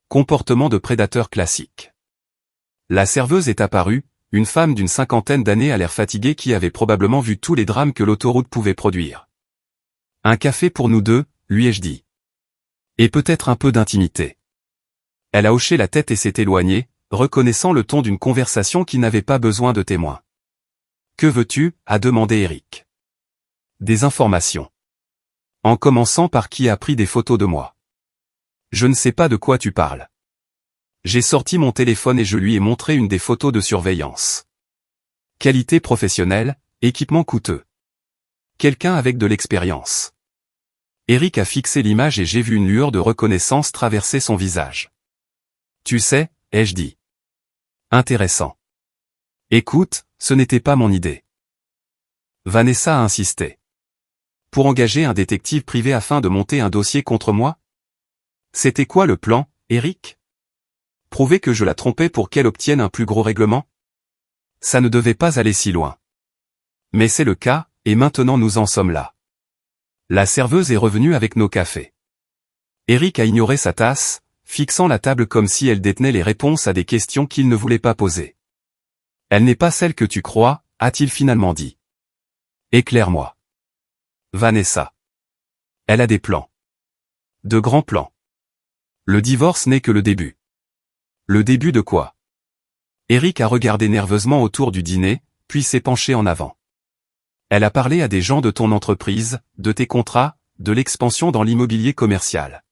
Comportement de prédateur classique. La serveuse est apparue, une femme d'une cinquantaine d'années à l'air fatigué qui avait probablement vu tous les drames que l'autoroute pouvait produire. Un café pour nous deux, lui ai-je dit. Et peut-être un peu d'intimité. Elle a hoché la tête et s'est éloignée, reconnaissant le ton d'une conversation qui n'avait pas besoin de témoins. Que veux-tu? A demandé Eric. Des informations. En commençant par qui a pris des photos de moi. Je ne sais pas de quoi tu parles. J'ai sorti mon téléphone et je lui ai montré une des photos de surveillance. Qualité professionnelle, équipement coûteux. Quelqu'un avec de l'expérience. Eric a fixé l'image et j'ai vu une lueur de reconnaissance traverser son visage. Tu sais, ai-je dit. Intéressant. Écoute, ce n'était pas mon idée. Vanessa a insisté. Pour engager un détective privé afin de monter un dossier contre moi? C'était quoi le plan, Eric? Prouver que je la trompais pour qu'elle obtienne un plus gros règlement? Ça ne devait pas aller si loin. Mais c'est le cas, et maintenant nous en sommes là. La serveuse est revenue avec nos cafés. Eric a ignoré sa tasse, fixant la table comme si elle détenait les réponses à des questions qu'il ne voulait pas poser. Elle n'est pas celle que tu crois, a-t-il finalement dit. Éclaire-moi. Vanessa. Elle a des plans. De grands plans. Le divorce n'est que le début. Le début de quoi? Eric a regardé nerveusement autour du dîner, puis s'est penché en avant. Elle a parlé à des gens de ton entreprise, de tes contrats, de l'expansion dans l'immobilier commercial.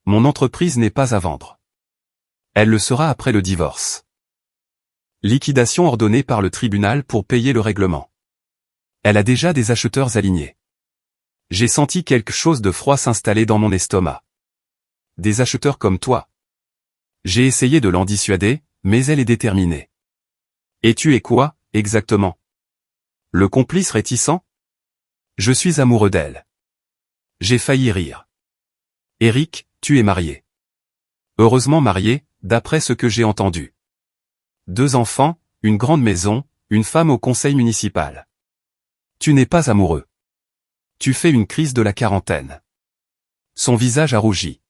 Mon entreprise n'est pas à vendre. Elle le sera après le divorce. Liquidation ordonnée par le tribunal pour payer le règlement. Elle a déjà des acheteurs alignés. J'ai senti quelque chose de froid s'installer dans mon estomac. Des acheteurs comme toi. J'ai essayé de l'en dissuader, mais elle est déterminée. Et tu es quoi, exactement? Le complice réticent? Je suis amoureux d'elle. J'ai failli rire. Eric, tu es marié. Heureusement marié, d'après ce que j'ai entendu. 2 enfants, une grande maison, une femme au conseil municipal. Tu n'es pas amoureux. Tu fais une crise de la quarantaine. Son visage a rougi.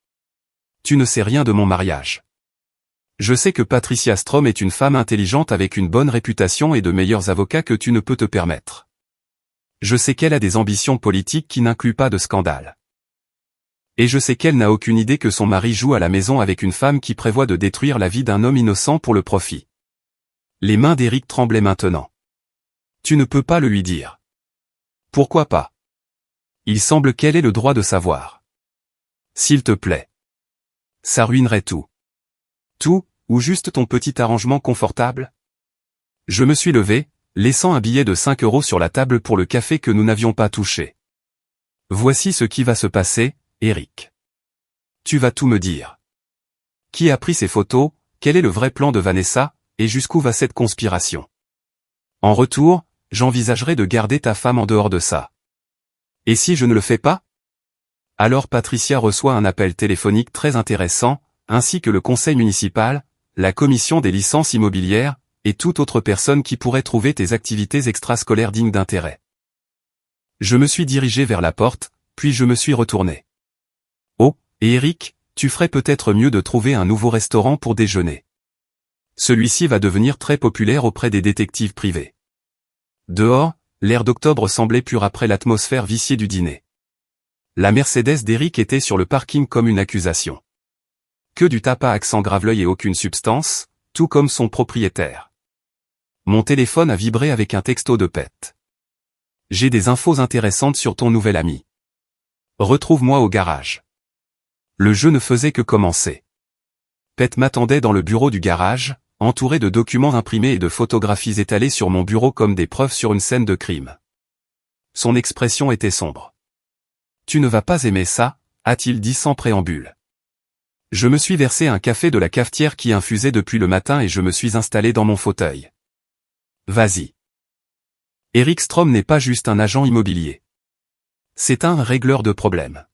Tu ne sais rien de mon mariage. Je sais que Patricia Strom est une femme intelligente avec une bonne réputation et de meilleurs avocats que tu ne peux te permettre. Je sais qu'elle a des ambitions politiques qui n'incluent pas de scandale. Et je sais qu'elle n'a aucune idée que son mari joue à la maison avec une femme qui prévoit de détruire la vie d'un homme innocent pour le profit. Les mains d'Eric tremblaient maintenant. Tu ne peux pas le lui dire. Pourquoi pas? Il semble qu'elle ait le droit de savoir. S'il te plaît. Ça ruinerait tout. Tout, ou juste ton petit arrangement confortable? Je me suis levé, laissant un billet de 5 € sur la table pour le café que nous n'avions pas touché. Voici ce qui va se passer, Eric. Tu vas tout me dire. Qui a pris ces photos, quel est le vrai plan de Vanessa, et jusqu'où va cette conspiration? En retour, j'envisagerai de garder ta femme en dehors de ça. Et si je ne le fais pas? Alors Patricia reçoit un appel téléphonique très intéressant, ainsi que le conseil municipal, la commission des licences immobilières, et toute autre personne qui pourrait trouver tes activités extrascolaires dignes d'intérêt. Je me suis dirigé vers la porte, puis je me suis retourné. Oh, et Eric, tu ferais peut-être mieux de trouver un nouveau restaurant pour déjeuner. Celui-ci va devenir très populaire auprès des détectives privés. Dehors, l'air d'octobre semblait pur après l'atmosphère viciée du dîner. La Mercedes d'Eric était sur le parking comme une accusation. Que du tapas à accent graveleuil et aucune substance, tout comme son propriétaire. Mon téléphone a vibré avec un texto de Pet. J'ai des infos intéressantes sur ton nouvel ami. Retrouve-moi au garage. Le jeu ne faisait que commencer. Pet m'attendait dans le bureau du garage, entouré de documents imprimés et de photographies étalées sur mon bureau comme des preuves sur une scène de crime. Son expression était sombre. Tu ne vas pas aimer ça, a-t-il dit sans préambule. Je me suis versé un café de la cafetière qui infusait depuis le matin et je me suis installé dans mon fauteuil. Vas-y. Eric Strom n'est pas juste un agent immobilier. C'est un régleur de problèmes.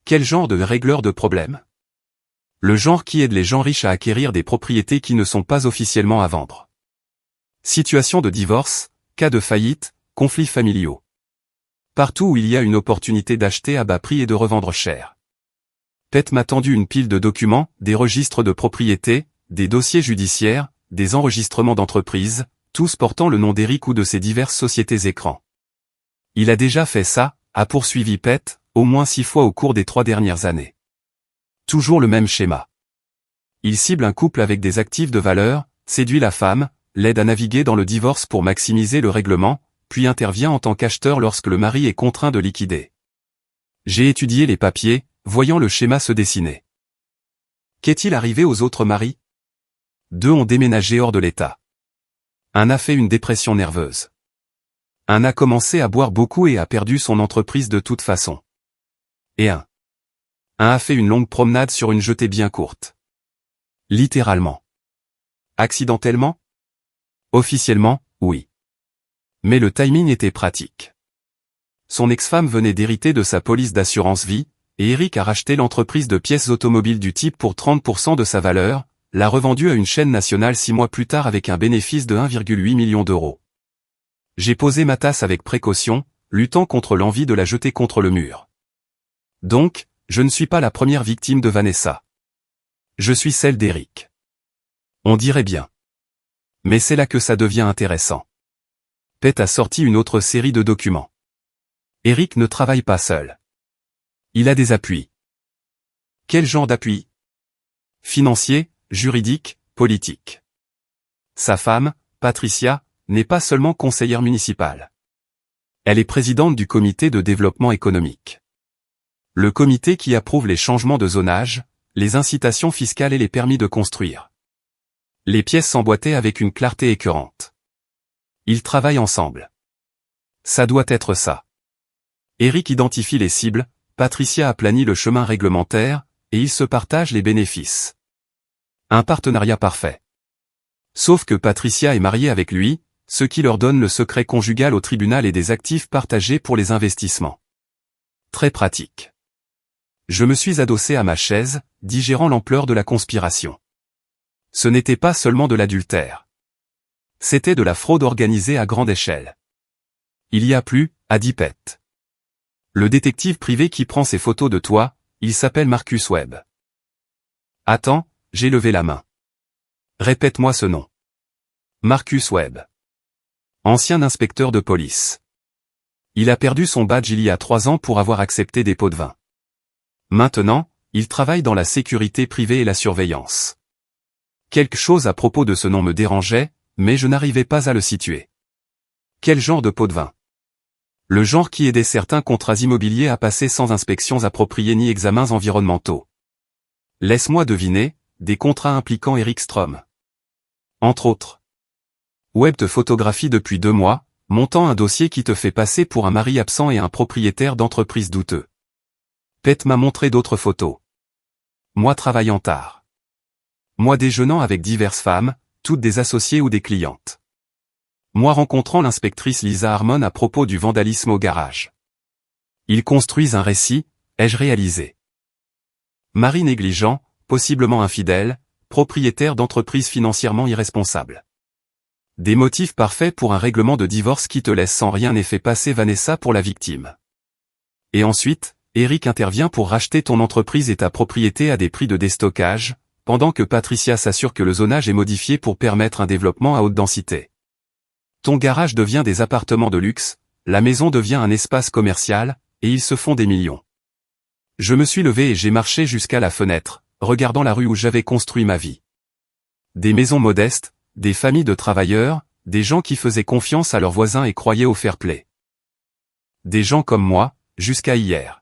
Quel genre de régleur de problèmes? Le genre qui aide les gens riches à acquérir des propriétés qui ne sont pas officiellement à vendre. Situation de divorce, cas de faillite, conflits familiaux. Partout où il y a une opportunité d'acheter à bas prix et de revendre cher. Pet m'a tendu une pile de documents, des registres de propriété, des dossiers judiciaires, des enregistrements d'entreprises, tous portant le nom d'Eric ou de ses diverses sociétés écrans. Il a déjà fait ça, a poursuivi Pet, au moins 6 fois au cours des 3 dernières années. Toujours le même schéma. Il cible un couple avec des actifs de valeur, séduit la femme, l'aide à naviguer dans le divorce pour maximiser le règlement, puis intervient en tant qu'acheteur lorsque le mari est contraint de liquider. J'ai étudié les papiers, voyant le schéma se dessiner. Qu'est-il arrivé aux autres maris? 2 ont déménagé hors de l'État. Un a fait une dépression nerveuse. Un a commencé à boire beaucoup et a perdu son entreprise de toute façon. Et un a fait une longue promenade sur une jetée bien courte. Littéralement. Accidentellement? Officiellement, oui. Mais le timing était pratique. Son ex-femme venait d'hériter de sa police d'assurance vie, et Eric a racheté l'entreprise de pièces automobiles du type pour 30% de sa valeur, l'a revendue à une chaîne nationale 6 mois plus tard avec un bénéfice de 1,8 million d'euros. J'ai posé ma tasse avec précaution, luttant contre l'envie de la jeter contre le mur. Donc, je ne suis pas la première victime de Vanessa. Je suis celle d'Eric. On dirait bien. Mais c'est là que ça devient intéressant. Pet a sorti une autre série de documents. Eric ne travaille pas seul. Il a des appuis. Quel genre d'appui? Financier, juridique, politique. Sa femme, Patricia, n'est pas seulement conseillère municipale. Elle est présidente du comité de développement économique. Le comité qui approuve les changements de zonage, les incitations fiscales et les permis de construire. Les pièces s'emboîtaient avec une clarté écœurante. Ils travaillent ensemble. Ça doit être ça. Eric identifie les cibles, Patricia aplanit le chemin réglementaire, et ils se partagent les bénéfices. Un partenariat parfait. Sauf que Patricia est mariée avec lui, ce qui leur donne le secret conjugal au tribunal et des actifs partagés pour les investissements. Très pratique. Je me suis adossé à ma chaise, digérant l'ampleur de la conspiration. Ce n'était pas seulement de l'adultère. C'était de la fraude organisée à grande échelle. Il y a plus, a dit Pet. Le détective privé qui prend ses photos de toi, il s'appelle Marcus Webb. Attends, j'ai levé la main. Répète-moi ce nom. Marcus Webb. Ancien inspecteur de police. Il a perdu son badge il y a 3 ans pour avoir accepté des pots de vin. Maintenant, il travaille dans la sécurité privée et la surveillance. Quelque chose à propos de ce nom me dérangeait, mais je n'arrivais pas à le situer. Quel genre de pot de vin? Le genre qui aidait certains contrats immobiliers à passer sans inspections appropriées ni examens environnementaux. Laisse-moi deviner, des contrats impliquant Eric Strom. Entre autres. Webb te photographie depuis 2 mois, montant un dossier qui te fait passer pour un mari absent et un propriétaire d'entreprise douteux. Pet m'a montré d'autres photos. Moi travaillant tard. Moi déjeunant avec diverses femmes, toutes des associées ou des clientes. Moi rencontrant l'inspectrice Lisa Harmon à propos du vandalisme au garage. Ils construisent un récit, ai-je réalisé. Mari négligent, possiblement infidèle, propriétaire d'entreprise financièrement irresponsable. Des motifs parfaits pour un règlement de divorce qui te laisse sans rien et fait passer Vanessa pour la victime. Et ensuite, Eric intervient pour racheter ton entreprise et ta propriété à des prix de déstockage, pendant que Patricia s'assure que le zonage est modifié pour permettre un développement à haute densité. Ton garage devient des appartements de luxe, la maison devient un espace commercial, et ils se font des millions. Je me suis levé et j'ai marché jusqu'à la fenêtre, regardant la rue où j'avais construit ma vie. Des maisons modestes, des familles de travailleurs, des gens qui faisaient confiance à leurs voisins et croyaient au fair play. Des gens comme moi, jusqu'à hier.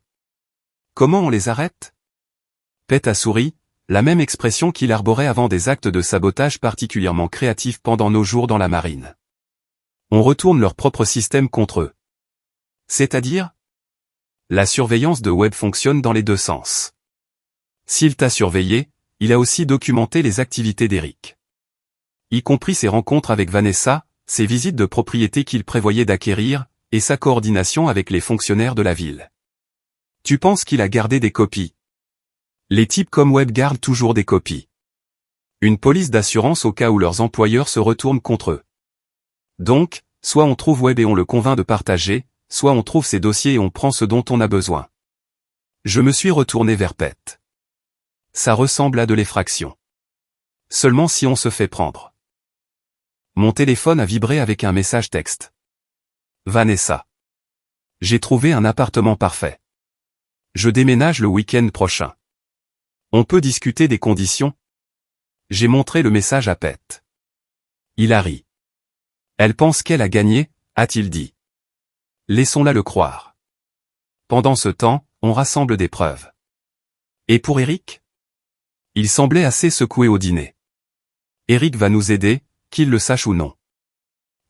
Comment on les arrête? Pet a souri, la même expression qu'il arborait avant des actes de sabotage particulièrement créatifs pendant nos jours dans la marine. On retourne leur propre système contre eux. C'est-à-dire? La surveillance de Webb fonctionne dans les 2 sens. S'il t'a surveillé, il a aussi documenté les activités d'Eric. Y compris ses rencontres avec Vanessa, ses visites de propriété qu'il prévoyait d'acquérir, et sa coordination avec les fonctionnaires de la ville. Tu penses qu'il a gardé des copies? Les types comme Webb gardent toujours des copies. Une police d'assurance au cas où leurs employeurs se retournent contre eux. Donc, soit on trouve Webb et on le convainc de partager, soit on trouve ses dossiers et on prend ce dont on a besoin. Je me suis retourné vers Pet. Ça ressemble à de l'effraction. Seulement si on se fait prendre. Mon téléphone a vibré avec un message texte. Vanessa. J'ai trouvé un appartement parfait. Je déménage le week-end prochain. On peut discuter des conditions? J'ai montré le message à Pet. Il a ri. Elle pense qu'elle a gagné, a-t-il dit. Laissons-la le croire. Pendant ce temps, on rassemble des preuves. Et pour Eric? Il semblait assez secoué au dîner. Eric va nous aider, qu'il le sache ou non.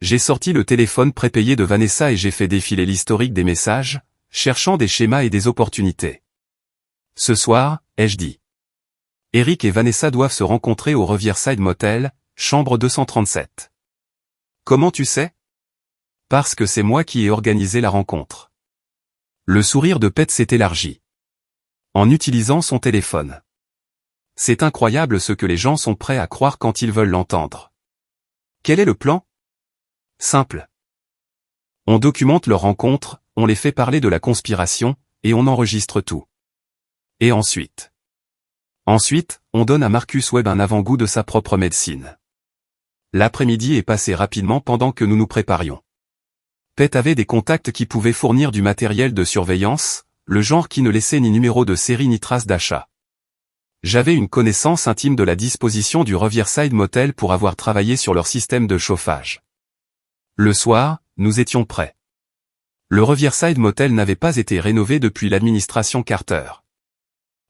J'ai sorti le téléphone prépayé de Vanessa et j'ai fait défiler l'historique des messages, cherchant des schémas et des opportunités. Ce soir, ai-je dit. Eric et Vanessa doivent se rencontrer au Riverside Motel, chambre 237. Comment tu sais? Parce que c'est moi qui ai organisé la rencontre. Le sourire de Pet s'est élargi. En utilisant son téléphone. C'est incroyable ce que les gens sont prêts à croire quand ils veulent l'entendre. Quel est le plan? Simple. On documente leur rencontre, on les fait parler de la conspiration, et on enregistre tout. Et ensuite, on donne à Marcus Webb un avant-goût de sa propre médecine. L'après-midi est passé rapidement pendant que nous nous préparions. Pet avait des contacts qui pouvaient fournir du matériel de surveillance, le genre qui ne laissait ni numéro de série ni trace d'achat. J'avais une connaissance intime de la disposition du Riverside Motel pour avoir travaillé sur leur système de chauffage. Le soir, nous étions prêts. Le Riverside Motel n'avait pas été rénové depuis l'administration Carter.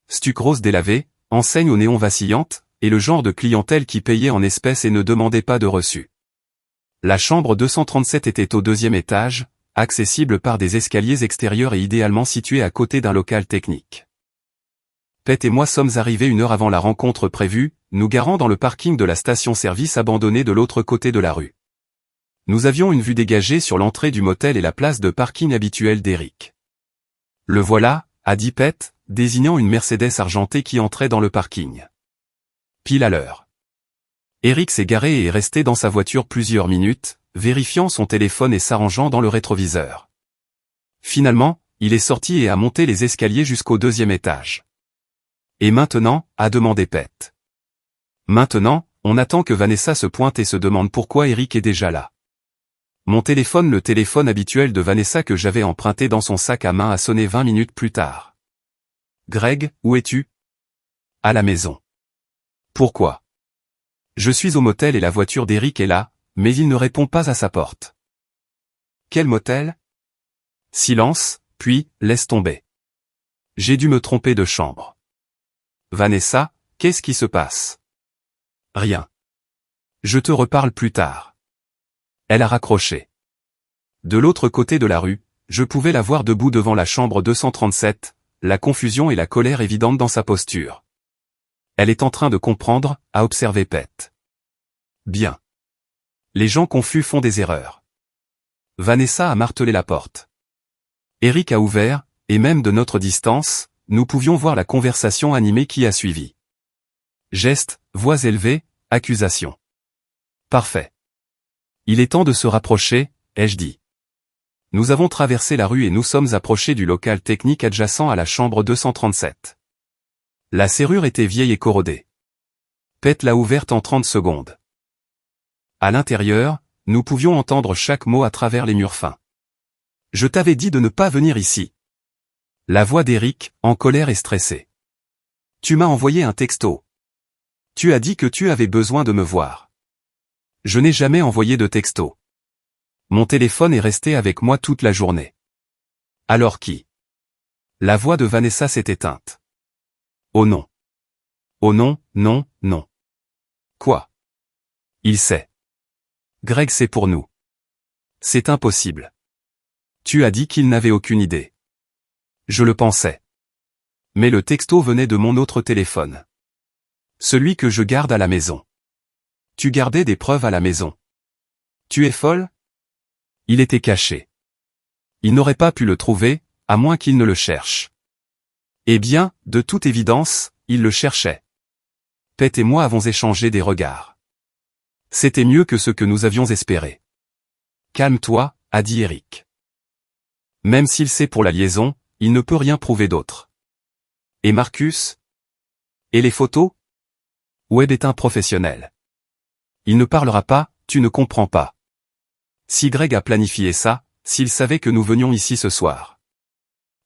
Stuc rose délavé, enseigne aux néons vacillantes, et le genre de clientèle qui payait en espèces et ne demandait pas de reçu. La chambre 237 était au 2e étage, accessible par des escaliers extérieurs et idéalement située à côté d'un local technique. Pet et moi sommes arrivés 1 heure avant la rencontre prévue, nous garant dans le parking de la station-service abandonnée de l'autre côté de la rue. Nous avions une vue dégagée sur l'entrée du motel et la place de parking habituelle d'Eric. Le voilà, a dit Pet, désignant une Mercedes argentée qui entrait dans le parking. Pile à l'heure. Eric s'est garé et est resté dans sa voiture plusieurs minutes, vérifiant son téléphone et s'arrangeant dans le rétroviseur. Finalement, il est sorti et a monté les escaliers jusqu'au 2e étage. Et maintenant, a demandé Pet. Maintenant, on attend que Vanessa se pointe et se demande pourquoi Eric est déjà là. Le téléphone habituel de Vanessa que j'avais emprunté dans son sac à main a sonné 20 minutes plus tard. Greg, où es-tu? À la maison. Pourquoi? Je suis au motel et la voiture d'Eric est là, mais il ne répond pas à sa porte. Quel motel? Silence, puis, laisse tomber. J'ai dû me tromper de chambre. Vanessa, qu'est-ce qui se passe? Rien. Je te reparle plus tard. Elle a raccroché. De l'autre côté de la rue, je pouvais la voir debout devant la chambre 237, la confusion et la colère évidentes dans sa posture. Elle est en train de comprendre, a observé Pet. Bien. Les gens confus font des erreurs. Vanessa a martelé la porte. Eric a ouvert, et même de notre distance, nous pouvions voir la conversation animée qui a suivi. Geste, voix élevée, accusation. Parfait. Il est temps de se rapprocher, ai-je dit. Nous avons traversé la rue et nous sommes approchés du local technique adjacent à la chambre 237. La serrure était vieille et corrodée. Pet l'a ouverte en 30 secondes. À l'intérieur, nous pouvions entendre chaque mot à travers les murs fins. Je t'avais dit de ne pas venir ici. La voix d'Eric, en colère et stressée. Tu m'as envoyé un texto. Tu as dit que tu avais besoin de me voir. Je n'ai jamais envoyé de texto. Mon téléphone est resté avec moi toute la journée. Alors qui? La voix de Vanessa s'est éteinte. Oh non. Oh non, non, non. Quoi? Il sait. Greg sait pour nous. C'est impossible. Tu as dit qu'il n'avait aucune idée. Je le pensais. Mais le texto venait de mon autre téléphone. Celui que je garde à la maison. Tu gardais des preuves à la maison. Tu es folle? Il était caché. Il n'aurait pas pu le trouver, à moins qu'il ne le cherche. Eh bien, de toute évidence, il le cherchait. Pet et moi avons échangé des regards. C'était mieux que ce que nous avions espéré. Calme-toi, a dit Eric. Même s'il sait pour la liaison, il ne peut rien prouver d'autre. Et Marcus? Et les photos? Webb est un professionnel. Il ne parlera pas, tu ne comprends pas. Si Greg a planifié ça, s'il savait que nous venions ici ce soir.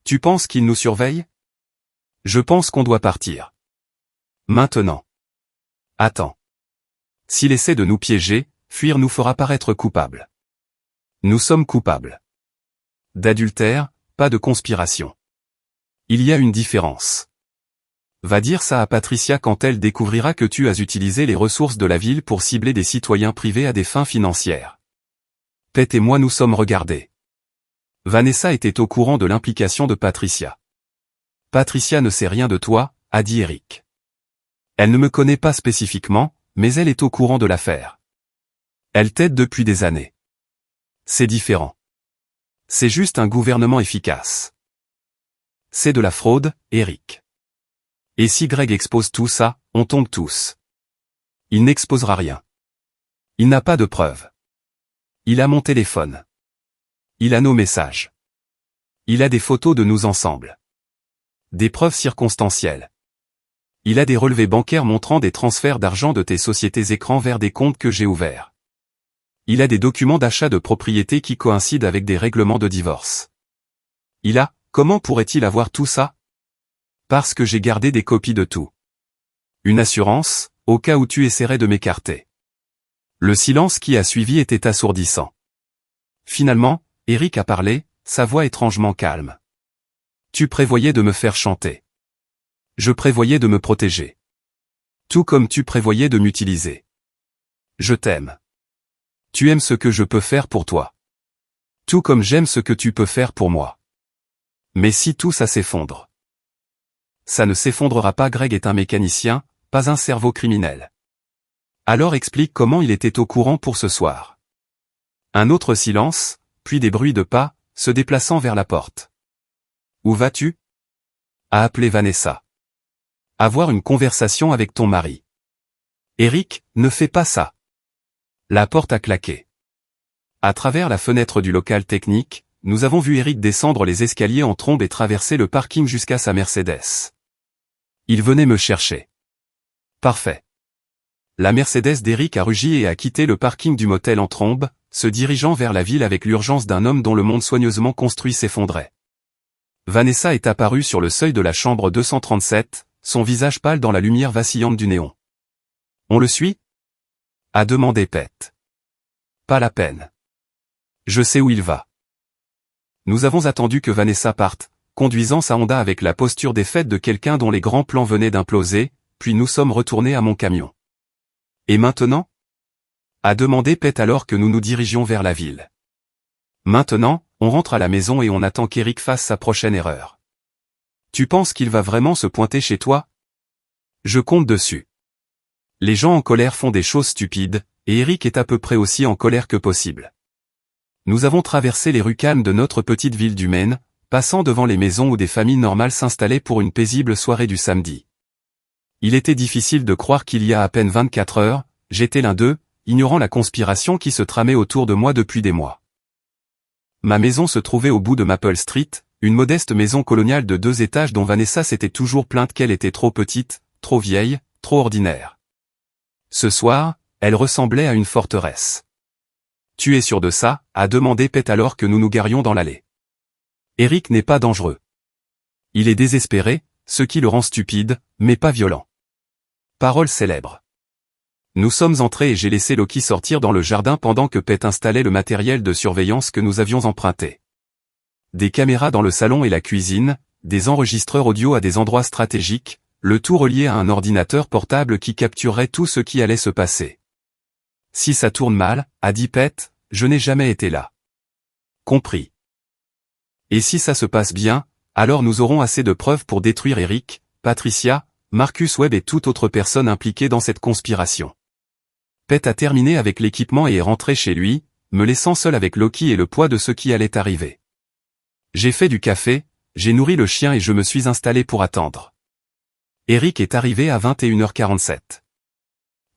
Tu penses qu'il nous surveille? Je pense qu'on doit partir. Maintenant. Attends. S'il essaie de nous piéger, fuir nous fera paraître coupables. Nous sommes coupables. D'adultère, pas de conspiration. Il y a une différence. Va dire ça à Patricia quand elle découvrira que tu as utilisé les ressources de la ville pour cibler des citoyens privés à des fins financières. Pet et moi nous sommes regardés. Vanessa était au courant de l'implication de Patricia. Patricia ne sait rien de toi, a dit Eric. Elle ne me connaît pas spécifiquement, mais elle est au courant de l'affaire. Elle t'aide depuis des années. C'est différent. C'est juste un gouvernement efficace. C'est de la fraude, Eric. Et si Greg expose tout ça, on tombe tous. Il n'exposera rien. Il n'a pas de preuves. Il a mon téléphone. Il a nos messages. Il a des photos de nous ensemble. Des preuves circonstancielles. Il a des relevés bancaires montrant des transferts d'argent de tes sociétés écrans vers des comptes que j'ai ouverts. Il a des documents d'achat de propriété qui coïncident avec des règlements de divorce. Comment pourrait-il avoir tout ça? Parce que j'ai gardé des copies de tout. Une assurance, au cas où tu essaierais de m'écarter. Le silence qui a suivi était assourdissant. Finalement, Eric a parlé, sa voix étrangement calme. Tu prévoyais de me faire chanter. Je prévoyais de me protéger. Tout comme tu prévoyais de m'utiliser. Je t'aime. Tu aimes ce que je peux faire pour toi. Tout comme j'aime ce que tu peux faire pour moi. Mais si tout ça s'effondre. Ça ne s'effondrera pas. Greg est un mécanicien, pas un cerveau criminel. Alors explique comment il était au courant pour ce soir. Un autre silence, puis des bruits de pas, se déplaçant vers la porte. Où vas-tu? A appelé Vanessa. Avoir une conversation avec ton mari. Eric, ne fais pas ça. La porte a claqué. À travers la fenêtre du local technique, nous avons vu Eric descendre les escaliers en trombe et traverser le parking jusqu'à sa Mercedes. Il venait me chercher. Parfait. La Mercedes d'Eric a rugi et a quitté le parking du motel en trombe, se dirigeant vers la ville avec l'urgence d'un homme dont le monde soigneusement construit s'effondrait. Vanessa est apparue sur le seuil de la chambre 237, son visage pâle dans la lumière vacillante du néon. On le suit? A demandé Pet. Pas la peine. Je sais où il va. Nous avons attendu que Vanessa parte, conduisant sa Honda avec la posture défaite de quelqu'un dont les grands plans venaient d'imploser, puis nous sommes retournés à mon camion. Et maintenant? A demandé Pet alors que nous nous dirigions vers la ville. Maintenant, on rentre à la maison et on attend qu'Eric fasse sa prochaine erreur. Tu penses qu'il va vraiment se pointer chez toi? Je compte dessus. Les gens en colère font des choses stupides, et Eric est à peu près aussi en colère que possible. Nous avons traversé les rues calmes de notre petite ville du Maine, passant devant les maisons où des familles normales s'installaient pour une paisible soirée du samedi. Il était difficile de croire qu'il y a à peine 24 heures, j'étais l'un d'eux, ignorant la conspiration qui se tramait autour de moi depuis des mois. Ma maison se trouvait au bout de Maple Street, une modeste maison coloniale de 2 étages dont Vanessa s'était toujours plainte qu'elle était trop petite, trop vieille, trop ordinaire. Ce soir, elle ressemblait à une forteresse. Tu es sûr de ça? A demandé Pet alors que nous nous garions dans l'allée. Eric n'est pas dangereux. Il est désespéré, ce qui le rend stupide, mais pas violent. Parole célèbre. Nous sommes entrés et j'ai laissé Loki sortir dans le jardin pendant que Pet installait le matériel de surveillance que nous avions emprunté. Des caméras dans le salon et la cuisine, des enregistreurs audio à des endroits stratégiques, le tout relié à un ordinateur portable qui capturerait tout ce qui allait se passer. Si ça tourne mal, a dit Pet, je n'ai jamais été là. Compris. Et si ça se passe bien, alors nous aurons assez de preuves pour détruire Eric, Patricia, Marcus Webb et toute autre personne impliquée dans cette conspiration. Pet a terminé avec l'équipement et est rentré chez lui, me laissant seul avec Loki et le poids de ce qui allait arriver. J'ai fait du café, j'ai nourri le chien et je me suis installé pour attendre. Eric est arrivé à 21h47.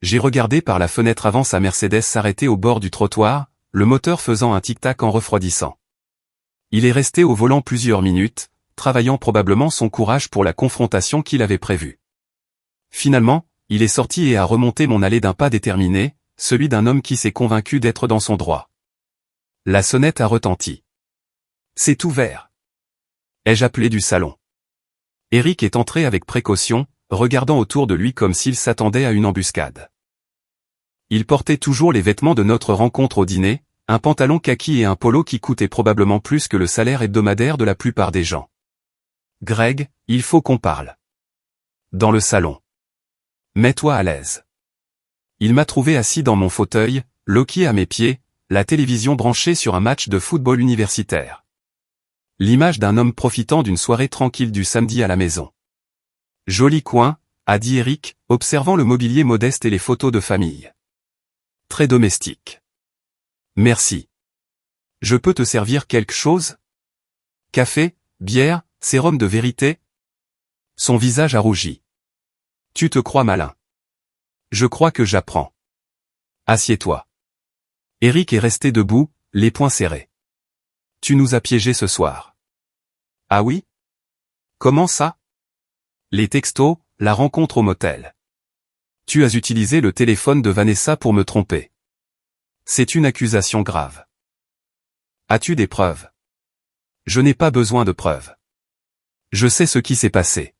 J'ai regardé par la fenêtre avant sa Mercedes s'arrêter au bord du trottoir, le moteur faisant un tic-tac en refroidissant. Il est resté au volant plusieurs minutes, travaillant probablement son courage pour la confrontation qu'il avait prévue. Finalement, il est sorti et a remonté mon allée d'un pas déterminé, celui d'un homme qui s'est convaincu d'être dans son droit. La sonnette a retenti. C'est ouvert. Ai-je appelé du salon? Eric est entré avec précaution, regardant autour de lui comme s'il s'attendait à une embuscade. Il portait toujours les vêtements de notre rencontre au dîner, un pantalon kaki et un polo qui coûtaient probablement plus que le salaire hebdomadaire de la plupart des gens. Greg, il faut qu'on parle. Dans le salon. Mets-toi à l'aise. Il m'a trouvé assis dans mon fauteuil, Loki à mes pieds, la télévision branchée sur un match de football universitaire. L'image d'un homme profitant d'une soirée tranquille du samedi à la maison. Joli coin, a dit Eric, observant le mobilier modeste et les photos de famille. Très domestique. Merci. Je peux te servir quelque chose? Café, bière, sérum de vérité? Son visage a rougi. Tu te crois malin. Je crois que j'apprends. Assieds-toi. Eric est resté debout, les poings serrés. Tu nous as piégés ce soir. Ah oui? Comment ça? Les textos, la rencontre au motel. Tu as utilisé le téléphone de Vanessa pour me tromper. C'est une accusation grave. As-tu des preuves? Je n'ai pas besoin de preuves. Je sais ce qui s'est passé.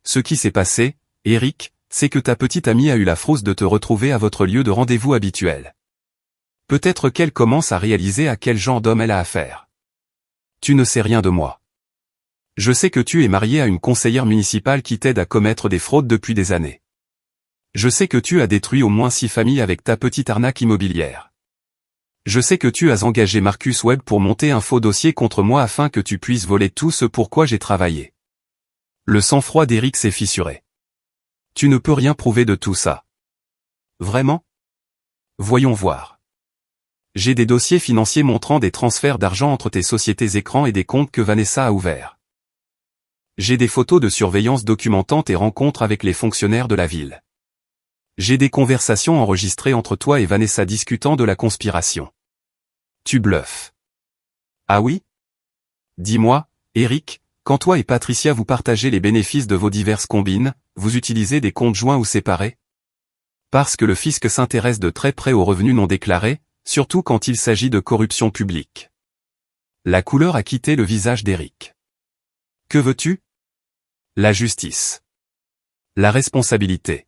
Ce qui s'est passé, Eric, c'est que ta petite amie a eu la frousse de te retrouver à votre lieu de rendez-vous habituel. Peut-être qu'elle commence à réaliser à quel genre d'homme elle a affaire. Tu ne sais rien de moi. Je sais que tu es marié à une conseillère municipale qui t'aide à commettre des fraudes depuis des années. Je sais que tu as détruit au moins 6 familles avec ta petite arnaque immobilière. Je sais que tu as engagé Marcus Webb pour monter un faux dossier contre moi afin que tu puisses voler tout ce pour quoi j'ai travaillé. Le sang-froid d'Eric s'est fissuré. Tu ne peux rien prouver de tout ça. Vraiment? Voyons voir. J'ai des dossiers financiers montrant des transferts d'argent entre tes sociétés écrans et des comptes que Vanessa a ouverts. J'ai des photos de surveillance documentant tes rencontres avec les fonctionnaires de la ville. J'ai des conversations enregistrées entre toi et Vanessa discutant de la conspiration. Tu bluffes. Ah oui? Dis-moi, Eric, quand toi et Patricia vous partagez les bénéfices de vos diverses combines, vous utilisez des comptes joints ou séparés? Parce que le fisc s'intéresse de très près aux revenus non déclarés, surtout quand il s'agit de corruption publique. La couleur a quitté le visage d'Eric. Que veux-tu? La justice. La responsabilité.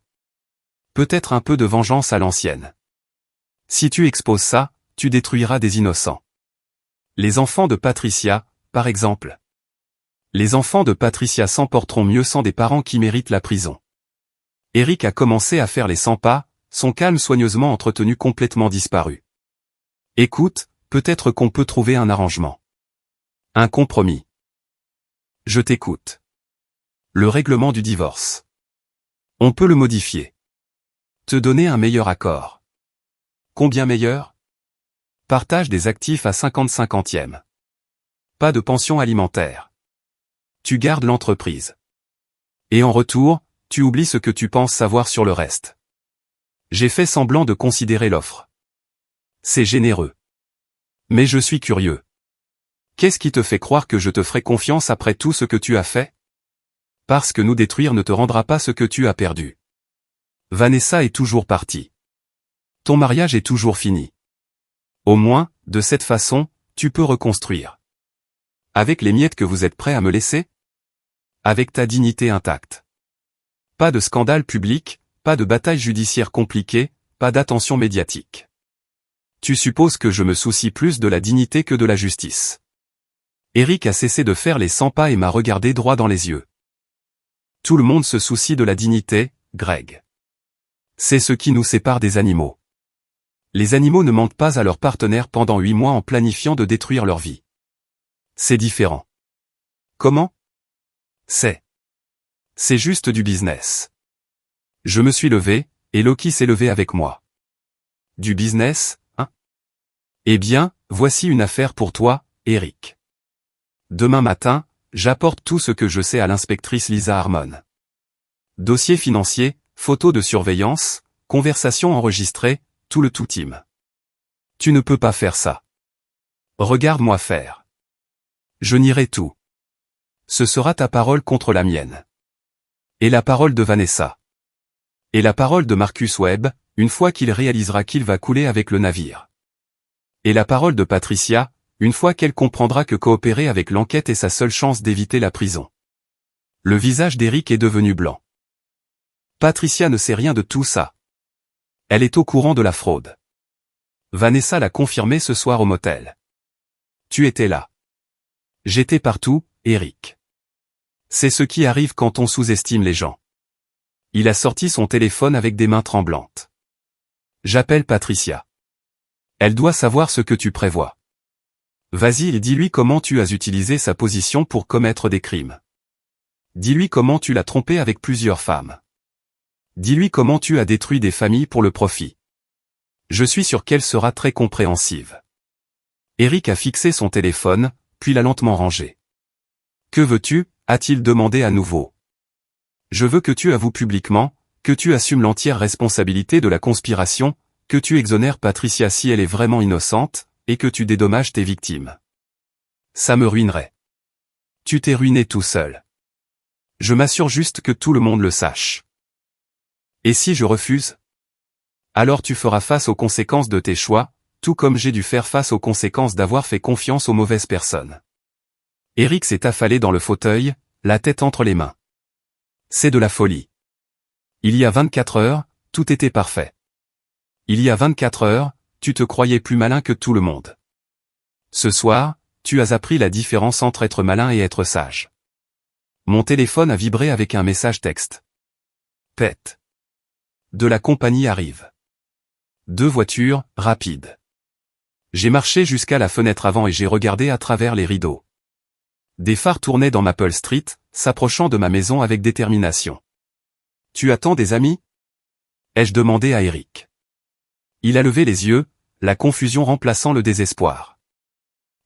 Peut-être un peu de vengeance à l'ancienne. Si tu exposes ça, tu détruiras des innocents. Les enfants de Patricia, par exemple. Les enfants de Patricia s'en porteront mieux sans des parents qui méritent la prison. Eric a commencé à faire les 100 pas, son calme soigneusement entretenu complètement disparu. Écoute, peut-être qu'on peut trouver un arrangement. Un compromis. Je t'écoute. Le règlement du divorce. On peut le modifier. Te donner un meilleur accord. Combien meilleur? Partage des actifs à 50-50e. Pas de pension alimentaire. Tu gardes l'entreprise. Et en retour, tu oublies ce que tu penses savoir sur le reste. J'ai fait semblant de considérer l'offre. C'est généreux. Mais je suis curieux. Qu'est-ce qui te fait croire que je te ferai confiance après tout ce que tu as fait? Parce que nous détruire ne te rendra pas ce que tu as perdu. Vanessa est toujours partie. Ton mariage est toujours fini. Au moins, de cette façon, tu peux reconstruire. Avec les miettes que vous êtes prêt à me laisser? Avec ta dignité intacte. Pas de scandale public, pas de bataille judiciaire compliquée, pas d'attention médiatique. Tu supposes que je me soucie plus de la dignité que de la justice. Eric a cessé de faire les 100 pas et m'a regardé droit dans les yeux. Tout le monde se soucie de la dignité, Greg. C'est ce qui nous sépare des animaux. Les animaux ne mentent pas à leurs partenaires pendant 8 mois en planifiant de détruire leur vie. C'est différent. Comment? C'est juste du business. Je me suis levé, et Loki s'est levé avec moi. Du business, hein? Eh bien, voici une affaire pour toi, Eric. Demain matin, j'apporte tout ce que je sais à l'inspectrice Lisa Harmon. Dossier financier, photos de surveillance, conversations enregistrées, tout le tout team. Tu ne peux pas faire ça. Regarde-moi faire. Je nierai tout. Ce sera ta parole contre la mienne. Et la parole de Vanessa. Et la parole de Marcus Webb, une fois qu'il réalisera qu'il va couler avec le navire. Et la parole de Patricia, une fois qu'elle comprendra que coopérer avec l'enquête est sa seule chance d'éviter la prison. Le visage d'Eric est devenu blanc. Patricia ne sait rien de tout ça. Elle est au courant de la fraude. Vanessa l'a confirmé ce soir au motel. Tu étais là. J'étais partout, Eric. C'est ce qui arrive quand on sous-estime les gens. Il a sorti son téléphone avec des mains tremblantes. J'appelle Patricia. Elle doit savoir ce que tu prévois. Vas-y et dis-lui comment tu as utilisé sa position pour commettre des crimes. Dis-lui comment tu l'as trompé avec plusieurs femmes. Dis-lui comment tu as détruit des familles pour le profit. Je suis sûr qu'elle sera très compréhensive. Eric a fixé son téléphone, puis l'a lentement rangé. Que veux-tu ? A-t-il demandé à nouveau. Je veux que tu avoues publiquement, que tu assumes l'entière responsabilité de la conspiration, que tu exonères Patricia si elle est vraiment innocente, et que tu dédommages tes victimes. Ça me ruinerait. Tu t'es ruiné tout seul. Je m'assure juste que tout le monde le sache. Et si je refuse ? Alors tu feras face aux conséquences de tes choix, tout comme j'ai dû faire face aux conséquences d'avoir fait confiance aux mauvaises personnes. Eric s'est affalé dans le fauteuil, la tête entre les mains. C'est de la folie. Il y a 24 heures, tout était parfait. Il y a 24 heures, tu te croyais plus malin que tout le monde. Ce soir, tu as appris la différence entre être malin et être sage. Mon téléphone a vibré avec un message texte. Pète. De la compagnie arrive. 2 voitures, rapides. J'ai marché jusqu'à la fenêtre avant et j'ai regardé à travers les rideaux. Des phares tournaient dans Maple Street, s'approchant de ma maison avec détermination. Tu attends des amis ? Ai-je demandé à Eric. Il a levé les yeux, la confusion remplaçant le désespoir.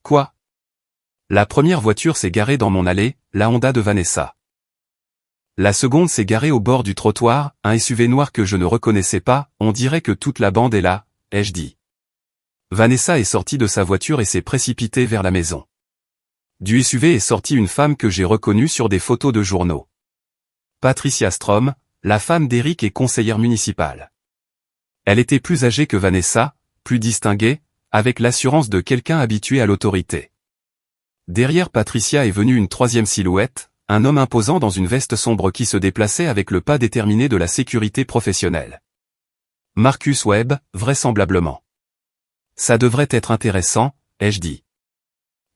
Quoi ? La première voiture s'est garée dans mon allée, la Honda de Vanessa. La seconde s'est garée au bord du trottoir, un SUV noir que je ne reconnaissais pas, on dirait que toute la bande est là, ai-je dit. Vanessa est sortie de sa voiture et s'est précipitée vers la maison. Du SUV est sortie une femme que j'ai reconnue sur des photos de journaux. Patricia Strom, la femme d'Eric et conseillère municipale. Elle était plus âgée que Vanessa, plus distinguée, avec l'assurance de quelqu'un habitué à l'autorité. Derrière Patricia est venue une troisième silhouette, un homme imposant dans une veste sombre qui se déplaçait avec le pas déterminé de la sécurité professionnelle. Marcus Webb, vraisemblablement. Ça devrait être intéressant, ai-je dit.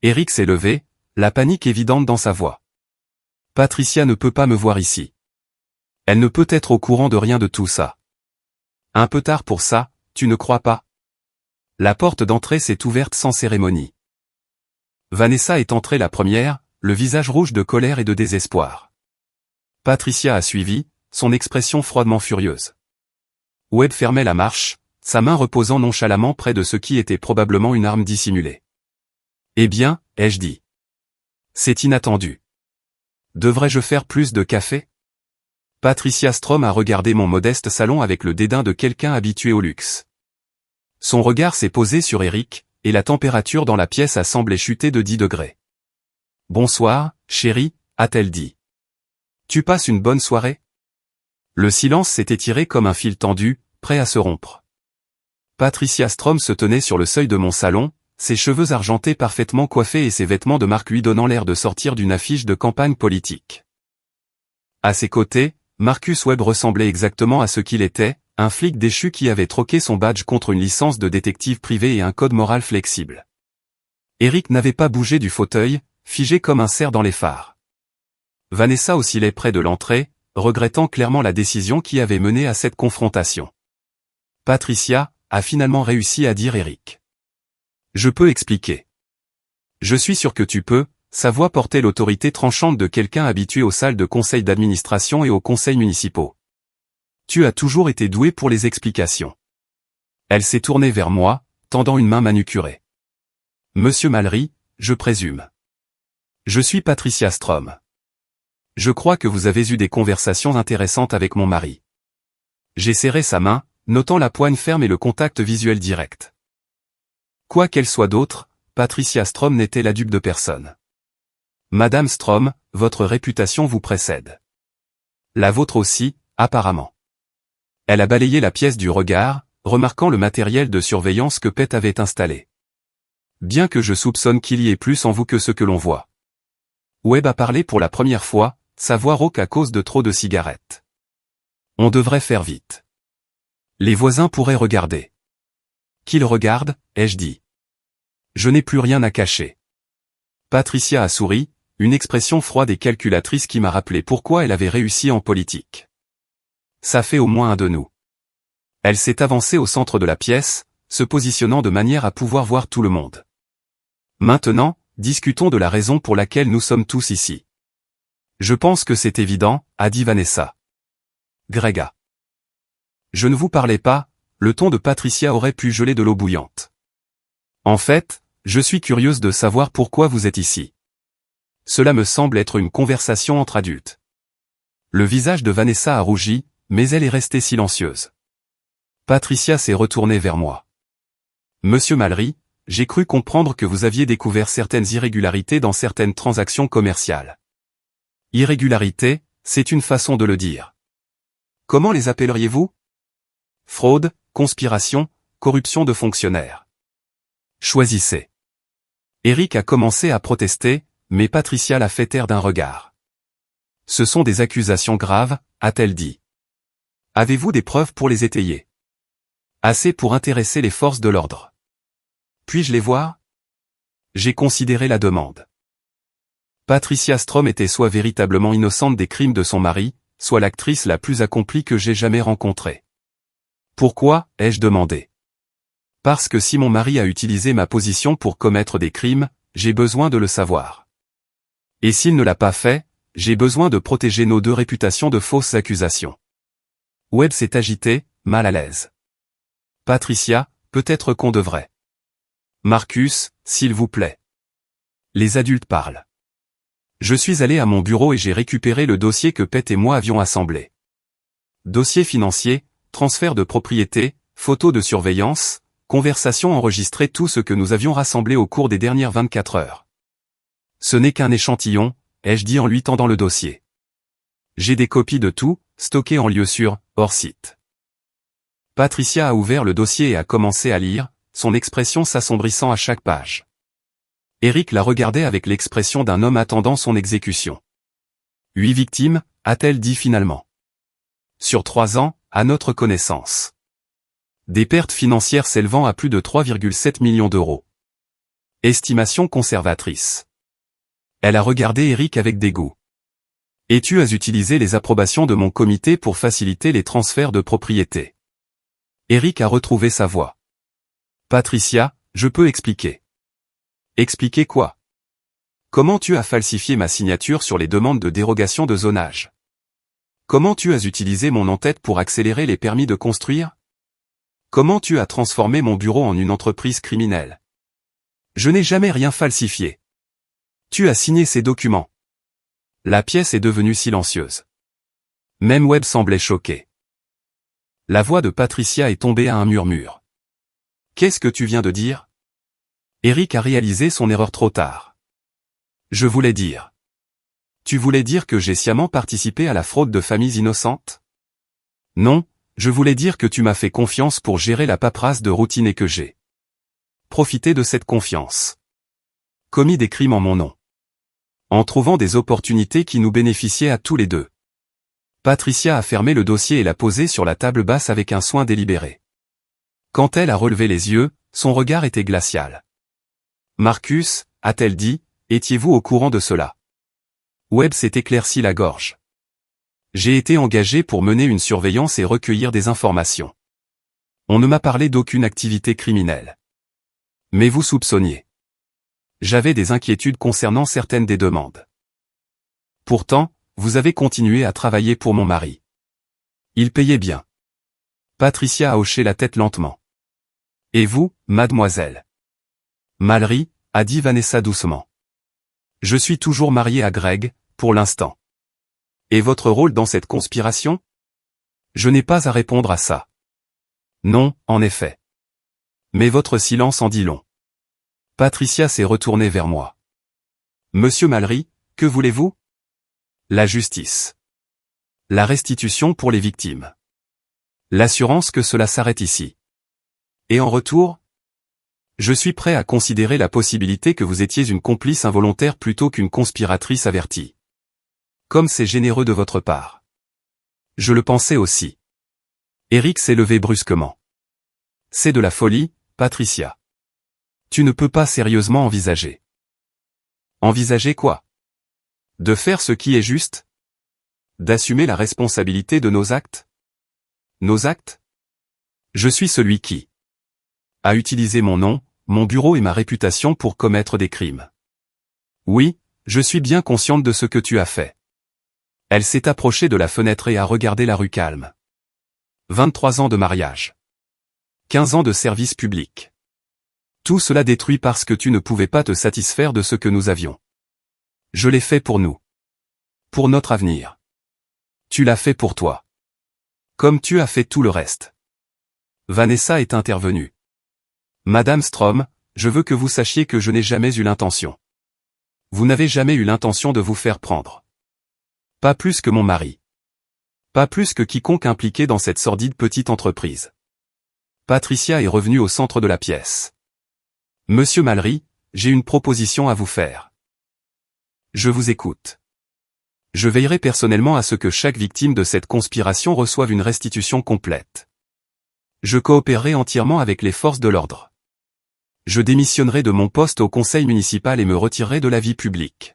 Eric s'est levé, la panique évidente dans sa voix. Patricia ne peut pas me voir ici. Elle ne peut être au courant de rien de tout ça. Un peu tard pour ça, tu ne crois pas ? La porte d'entrée s'est ouverte sans cérémonie. Vanessa est entrée la première, le visage rouge de colère et de désespoir. Patricia a suivi, son expression froidement furieuse. Webb fermait la marche, sa main reposant nonchalamment près de ce qui était probablement une arme dissimulée. Eh bien, ai-je dit. C'est inattendu. Devrais-je faire plus de café ? Patricia Strom a regardé mon modeste salon avec le dédain de quelqu'un habitué au luxe. Son regard s'est posé sur Eric, et la température dans la pièce a semblé chuter de 10 degrés. Bonsoir, chérie, a-t-elle dit. Tu passes une bonne soirée ? Le silence s'est étiré comme un fil tendu, prêt à se rompre. Patricia Strom se tenait sur le seuil de mon salon, ses cheveux argentés parfaitement coiffés et ses vêtements de marque lui donnant l'air de sortir d'une affiche de campagne politique. À ses côtés, Marcus Webb ressemblait exactement à ce qu'il était, un flic déchu qui avait troqué son badge contre une licence de détective privé et un code moral flexible. Eric n'avait pas bougé du fauteuil, figé comme un cerf dans les phares. Vanessa oscillait près de l'entrée, regrettant clairement la décision qui avait mené à cette confrontation. Patricia a finalement réussi à dire Eric. Je peux expliquer. Je suis sûr que tu peux, sa voix portait l'autorité tranchante de quelqu'un habitué aux salles de conseil d'administration et aux conseils municipaux. Tu as toujours été doué pour les explications. Elle s'est tournée vers moi, tendant une main manucurée. Monsieur Mallory, je présume. Je suis Patricia Strom. Je crois que vous avez eu des conversations intéressantes avec mon mari. J'ai serré sa main, notant la poigne ferme et le contact visuel direct. Quoi qu'elle soit d'autre, Patricia Strom n'était la dupe de personne. Madame Strom, votre réputation vous précède. La vôtre aussi, apparemment. Elle a balayé la pièce du regard, remarquant le matériel de surveillance que Pete avait installé. Bien que je soupçonne qu'il y ait plus en vous que ce que l'on voit. Webb a parlé pour la première fois, sa voix rauque à cause de trop de cigarettes. On devrait faire vite. Les voisins pourraient regarder. Qu'ils regardent, ai-je dit. Je n'ai plus rien à cacher. Patricia a souri, une expression froide et calculatrice qui m'a rappelé pourquoi elle avait réussi en politique. Ça fait au moins un de nous. Elle s'est avancée au centre de la pièce, se positionnant de manière à pouvoir voir tout le monde. Maintenant, discutons de la raison pour laquelle nous sommes tous ici. Je pense que c'est évident, a dit Vanessa. Grega. Je ne vous parlais pas, le ton de Patricia aurait pu geler de l'eau bouillante. En fait, je suis curieuse de savoir pourquoi vous êtes ici. Cela me semble être une conversation entre adultes. Le visage de Vanessa a rougi, mais elle est restée silencieuse. Patricia s'est retournée vers moi. Monsieur Mallory, j'ai cru comprendre que vous aviez découvert certaines irrégularités dans certaines transactions commerciales. Irrégularités, c'est une façon de le dire. Comment les appelleriez-vous? Fraude, conspiration, corruption de fonctionnaires. Choisissez. Eric a commencé à protester, mais Patricia l'a fait taire d'un regard. Ce sont des accusations graves, a-t-elle dit. Avez-vous des preuves pour les étayer? Assez pour intéresser les forces de l'ordre. Puis-je les voir? J'ai considéré la demande. Patricia Strom était soit véritablement innocente des crimes de son mari, soit l'actrice la plus accomplie que j'ai jamais rencontrée. Pourquoi, ai-je demandé? Parce que si mon mari a utilisé ma position pour commettre des crimes, j'ai besoin de le savoir. Et s'il ne l'a pas fait, j'ai besoin de protéger nos deux réputations de fausses accusations. Webb s'est agité, mal à l'aise. Patricia, peut-être qu'on devrait. Marcus, s'il vous plaît. Les adultes parlent. Je suis allé à mon bureau et j'ai récupéré le dossier que Pete et moi avions assemblé. Dossier financier, transfert de propriété, photos de surveillance, conversations enregistrées, tout ce que nous avions rassemblé au cours des dernières 24 heures. Ce n'est qu'un échantillon, ai-je dit en lui tendant le dossier. J'ai des copies de tout, stockées en lieu sûr, hors site. Patricia a ouvert le dossier et a commencé à lire, son expression s'assombrissant à chaque page. Eric la regardait avec l'expression d'un homme attendant son exécution. 8 victimes, a-t-elle dit finalement. Sur 3 ans, à notre connaissance. Des pertes financières s'élevant à plus de 3,7 millions d'euros. Estimation conservatrice. Elle a regardé Eric avec dégoût. Et tu as utilisé les approbations de mon comité pour faciliter les transferts de propriété. Eric a retrouvé sa voix. Patricia, je peux expliquer. Expliquer quoi? Comment tu as falsifié ma signature sur les demandes de dérogation de zonage? Comment tu as utilisé mon en-tête pour accélérer les permis de construire? Comment tu as transformé mon bureau en une entreprise criminelle? Je n'ai jamais rien falsifié. Tu as signé ces documents. La pièce est devenue silencieuse. Même Webb semblait choqué. La voix de Patricia est tombée à un murmure. Qu'est-ce que tu viens de dire? Eric a réalisé son erreur trop tard. Je voulais dire. Tu voulais dire que j'ai sciemment participé à la fraude de familles innocentes? Non, je voulais dire que tu m'as fait confiance pour gérer la paperasse de routine et que j'ai profité de cette confiance. Commis des crimes en mon nom. En trouvant des opportunités qui nous bénéficiaient à tous les deux. Patricia a fermé le dossier et l'a posé sur la table basse avec un soin délibéré. Quand elle a relevé les yeux, son regard était glacial. Marcus, a-t-elle dit, étiez-vous au courant de cela? Webb s'est éclairci la gorge. J'ai été engagé pour mener une surveillance et recueillir des informations. On ne m'a parlé d'aucune activité criminelle. Mais vous soupçonniez. J'avais des inquiétudes concernant certaines des demandes. Pourtant, vous avez continué à travailler pour mon mari. Il payait bien. Patricia a hoché la tête lentement. Et vous, mademoiselle? Mallory, a dit Vanessa doucement. Je suis toujours mariée à Greg, pour l'instant. Et votre rôle dans cette conspiration? Je n'ai pas à répondre à ça. Non, en effet. Mais votre silence en dit long. Patricia s'est retournée vers moi. Monsieur Mallory, que voulez-vous? La justice. La restitution pour les victimes. L'assurance que cela s'arrête ici. Et en retour? Je suis prêt à considérer la possibilité que vous étiez une complice involontaire plutôt qu'une conspiratrice avertie. Comme c'est généreux de votre part. Je le pensais aussi. Eric s'est levé brusquement. C'est de la folie, Patricia. Tu ne peux pas sérieusement envisager. Envisager quoi? De faire ce qui est juste? D'assumer la responsabilité de nos actes? Nos actes? Je suis celui qui a utilisé mon nom, mon bureau et ma réputation pour commettre des crimes. Oui, je suis bien consciente de ce que tu as fait. Elle s'est approchée de la fenêtre et a regardé la rue calme. 23 ans de mariage. 15 ans de service public. Tout cela détruit parce que tu ne pouvais pas te satisfaire de ce que nous avions. Je l'ai fait pour nous. Pour notre avenir. Tu l'as fait pour toi. Comme tu as fait tout le reste. Vanessa est intervenue. Madame Strom, je veux que vous sachiez que je n'ai jamais eu l'intention. Vous n'avez jamais eu l'intention de vous faire prendre. Pas plus que mon mari. Pas plus que quiconque impliqué dans cette sordide petite entreprise. Patricia est revenue au centre de la pièce. Monsieur Mallory, j'ai une proposition à vous faire. Je vous écoute. Je veillerai personnellement à ce que chaque victime de cette conspiration reçoive une restitution complète. Je coopérerai entièrement avec les forces de l'ordre. Je démissionnerai de mon poste au conseil municipal et me retirerai de la vie publique.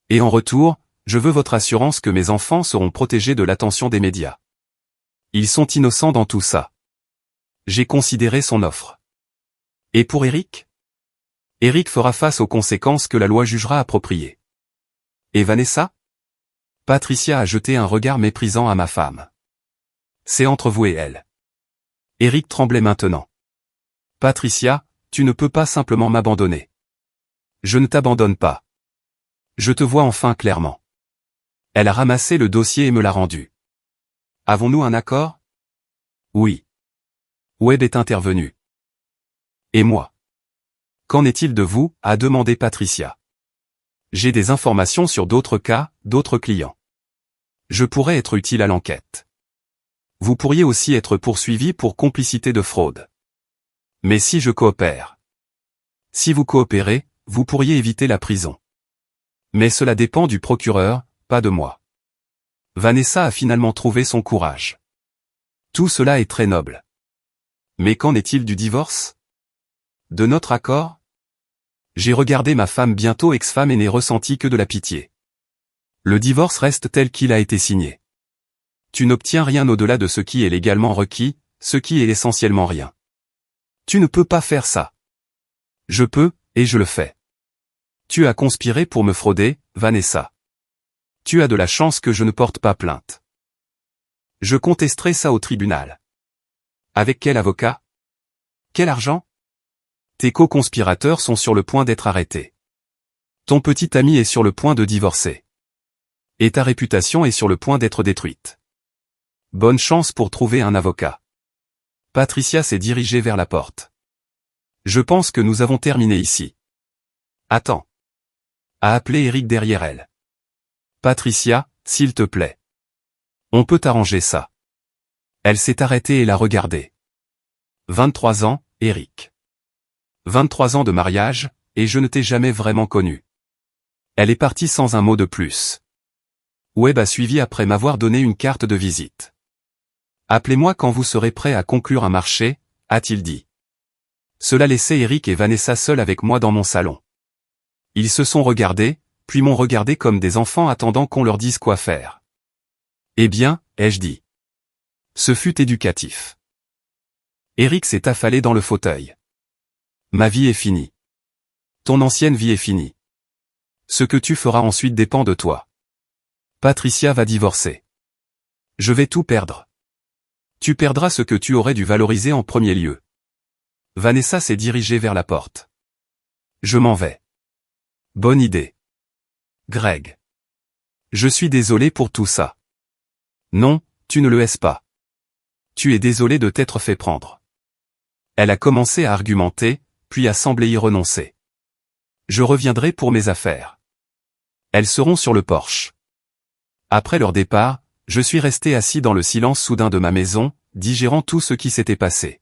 Et en retour, je veux votre assurance que mes enfants seront protégés de l'attention des médias. Ils sont innocents dans tout ça. J'ai considéré son offre. Et pour Eric? Eric fera face aux conséquences que la loi jugera appropriées. Et Vanessa? Patricia a jeté un regard méprisant à ma femme. C'est entre vous et elle. Eric tremblait maintenant. Patricia, tu ne peux pas simplement m'abandonner. Je ne t'abandonne pas. Je te vois enfin clairement. Elle a ramassé le dossier et me l'a rendu. Avons-nous un accord? Oui. Webb est intervenu. Et moi? Qu'en est-il de vous? A demandé Patricia. J'ai des informations sur d'autres cas, d'autres clients. Je pourrais être utile à l'enquête. Vous pourriez aussi être poursuivi pour complicité de fraude. Mais si je coopère. Si vous coopérez, vous pourriez éviter la prison. Mais cela dépend du procureur, pas de moi. Vanessa a finalement trouvé son courage. Tout cela est très noble. Mais qu'en est-il du divorce? De notre accord? J'ai regardé ma femme bientôt ex-femme et n'ai ressenti que de la pitié. Le divorce reste tel qu'il a été signé. Tu n'obtiens rien au-delà de ce qui est légalement requis, ce qui est essentiellement rien. Tu ne peux pas faire ça. Je peux, et je le fais. Tu as conspiré pour me frauder, Vanessa. Tu as de la chance que je ne porte pas plainte. Je contesterai ça au tribunal. Avec quel avocat? Quel argent? Tes co-conspirateurs sont sur le point d'être arrêtés. Ton petit ami est sur le point de divorcer. Et ta réputation est sur le point d'être détruite. Bonne chance pour trouver un avocat. Patricia s'est dirigée vers la porte. Je pense que nous avons terminé ici. Attends. A appelé Eric derrière elle. Patricia, s'il te plaît. On peut arranger ça. Elle s'est arrêtée et l'a regardé. 23 ans, Eric. 23 ans de mariage, et je ne t'ai jamais vraiment connu. Elle est partie sans un mot de plus. Webb a suivi après m'avoir donné une carte de visite. Appelez-moi quand vous serez prêt à conclure un marché, a-t-il dit. Cela laissait Eric et Vanessa seuls avec moi dans mon salon. Ils se sont regardés, puis m'ont regardé comme des enfants attendant qu'on leur dise quoi faire. Eh bien, ai-je dit. Ce fut éducatif. Eric s'est affalé dans le fauteuil. Ma vie est finie. Ton ancienne vie est finie. Ce que tu feras ensuite dépend de toi. Patricia va divorcer. Je vais tout perdre. Tu perdras ce que tu aurais dû valoriser en premier lieu. Vanessa s'est dirigée vers la porte. Je m'en vais. Bonne idée. Greg. Je suis désolé pour tout ça. Non, tu ne le es pas. Tu es désolé de t'être fait prendre. Elle a commencé à argumenter, puis a semblé y renoncer. Je reviendrai pour mes affaires. Elles seront sur le porche. Après leur départ, je suis resté assis dans le silence soudain de ma maison, digérant tout ce qui s'était passé.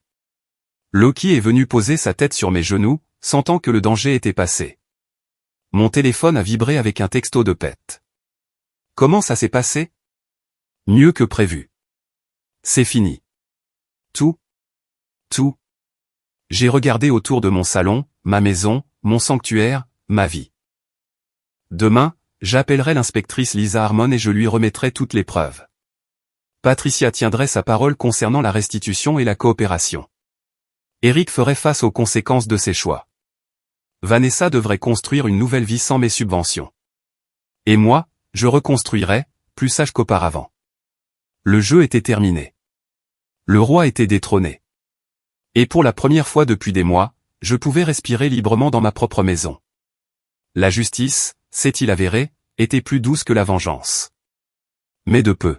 Loki est venu poser sa tête sur mes genoux, sentant que le danger était passé. Mon téléphone a vibré avec un texto de Pete. Comment ça s'est passé? Mieux que prévu. C'est fini. Tout. J'ai regardé autour de mon salon, ma maison, mon sanctuaire, ma vie. Demain, j'appellerai l'inspectrice Lisa Harmon et je lui remettrai toutes les preuves. Patricia tiendrait sa parole concernant la restitution et la coopération. Eric ferait face aux conséquences de ses choix. Vanessa devrait construire une nouvelle vie sans mes subventions. Et moi, je reconstruirais, plus sage qu'auparavant. Le jeu était terminé. Le roi était détrôné. Et pour la première fois depuis des mois, je pouvais respirer librement dans ma propre maison. La justice, s'est-il avéré, était plus douce que la vengeance. Mais de peu.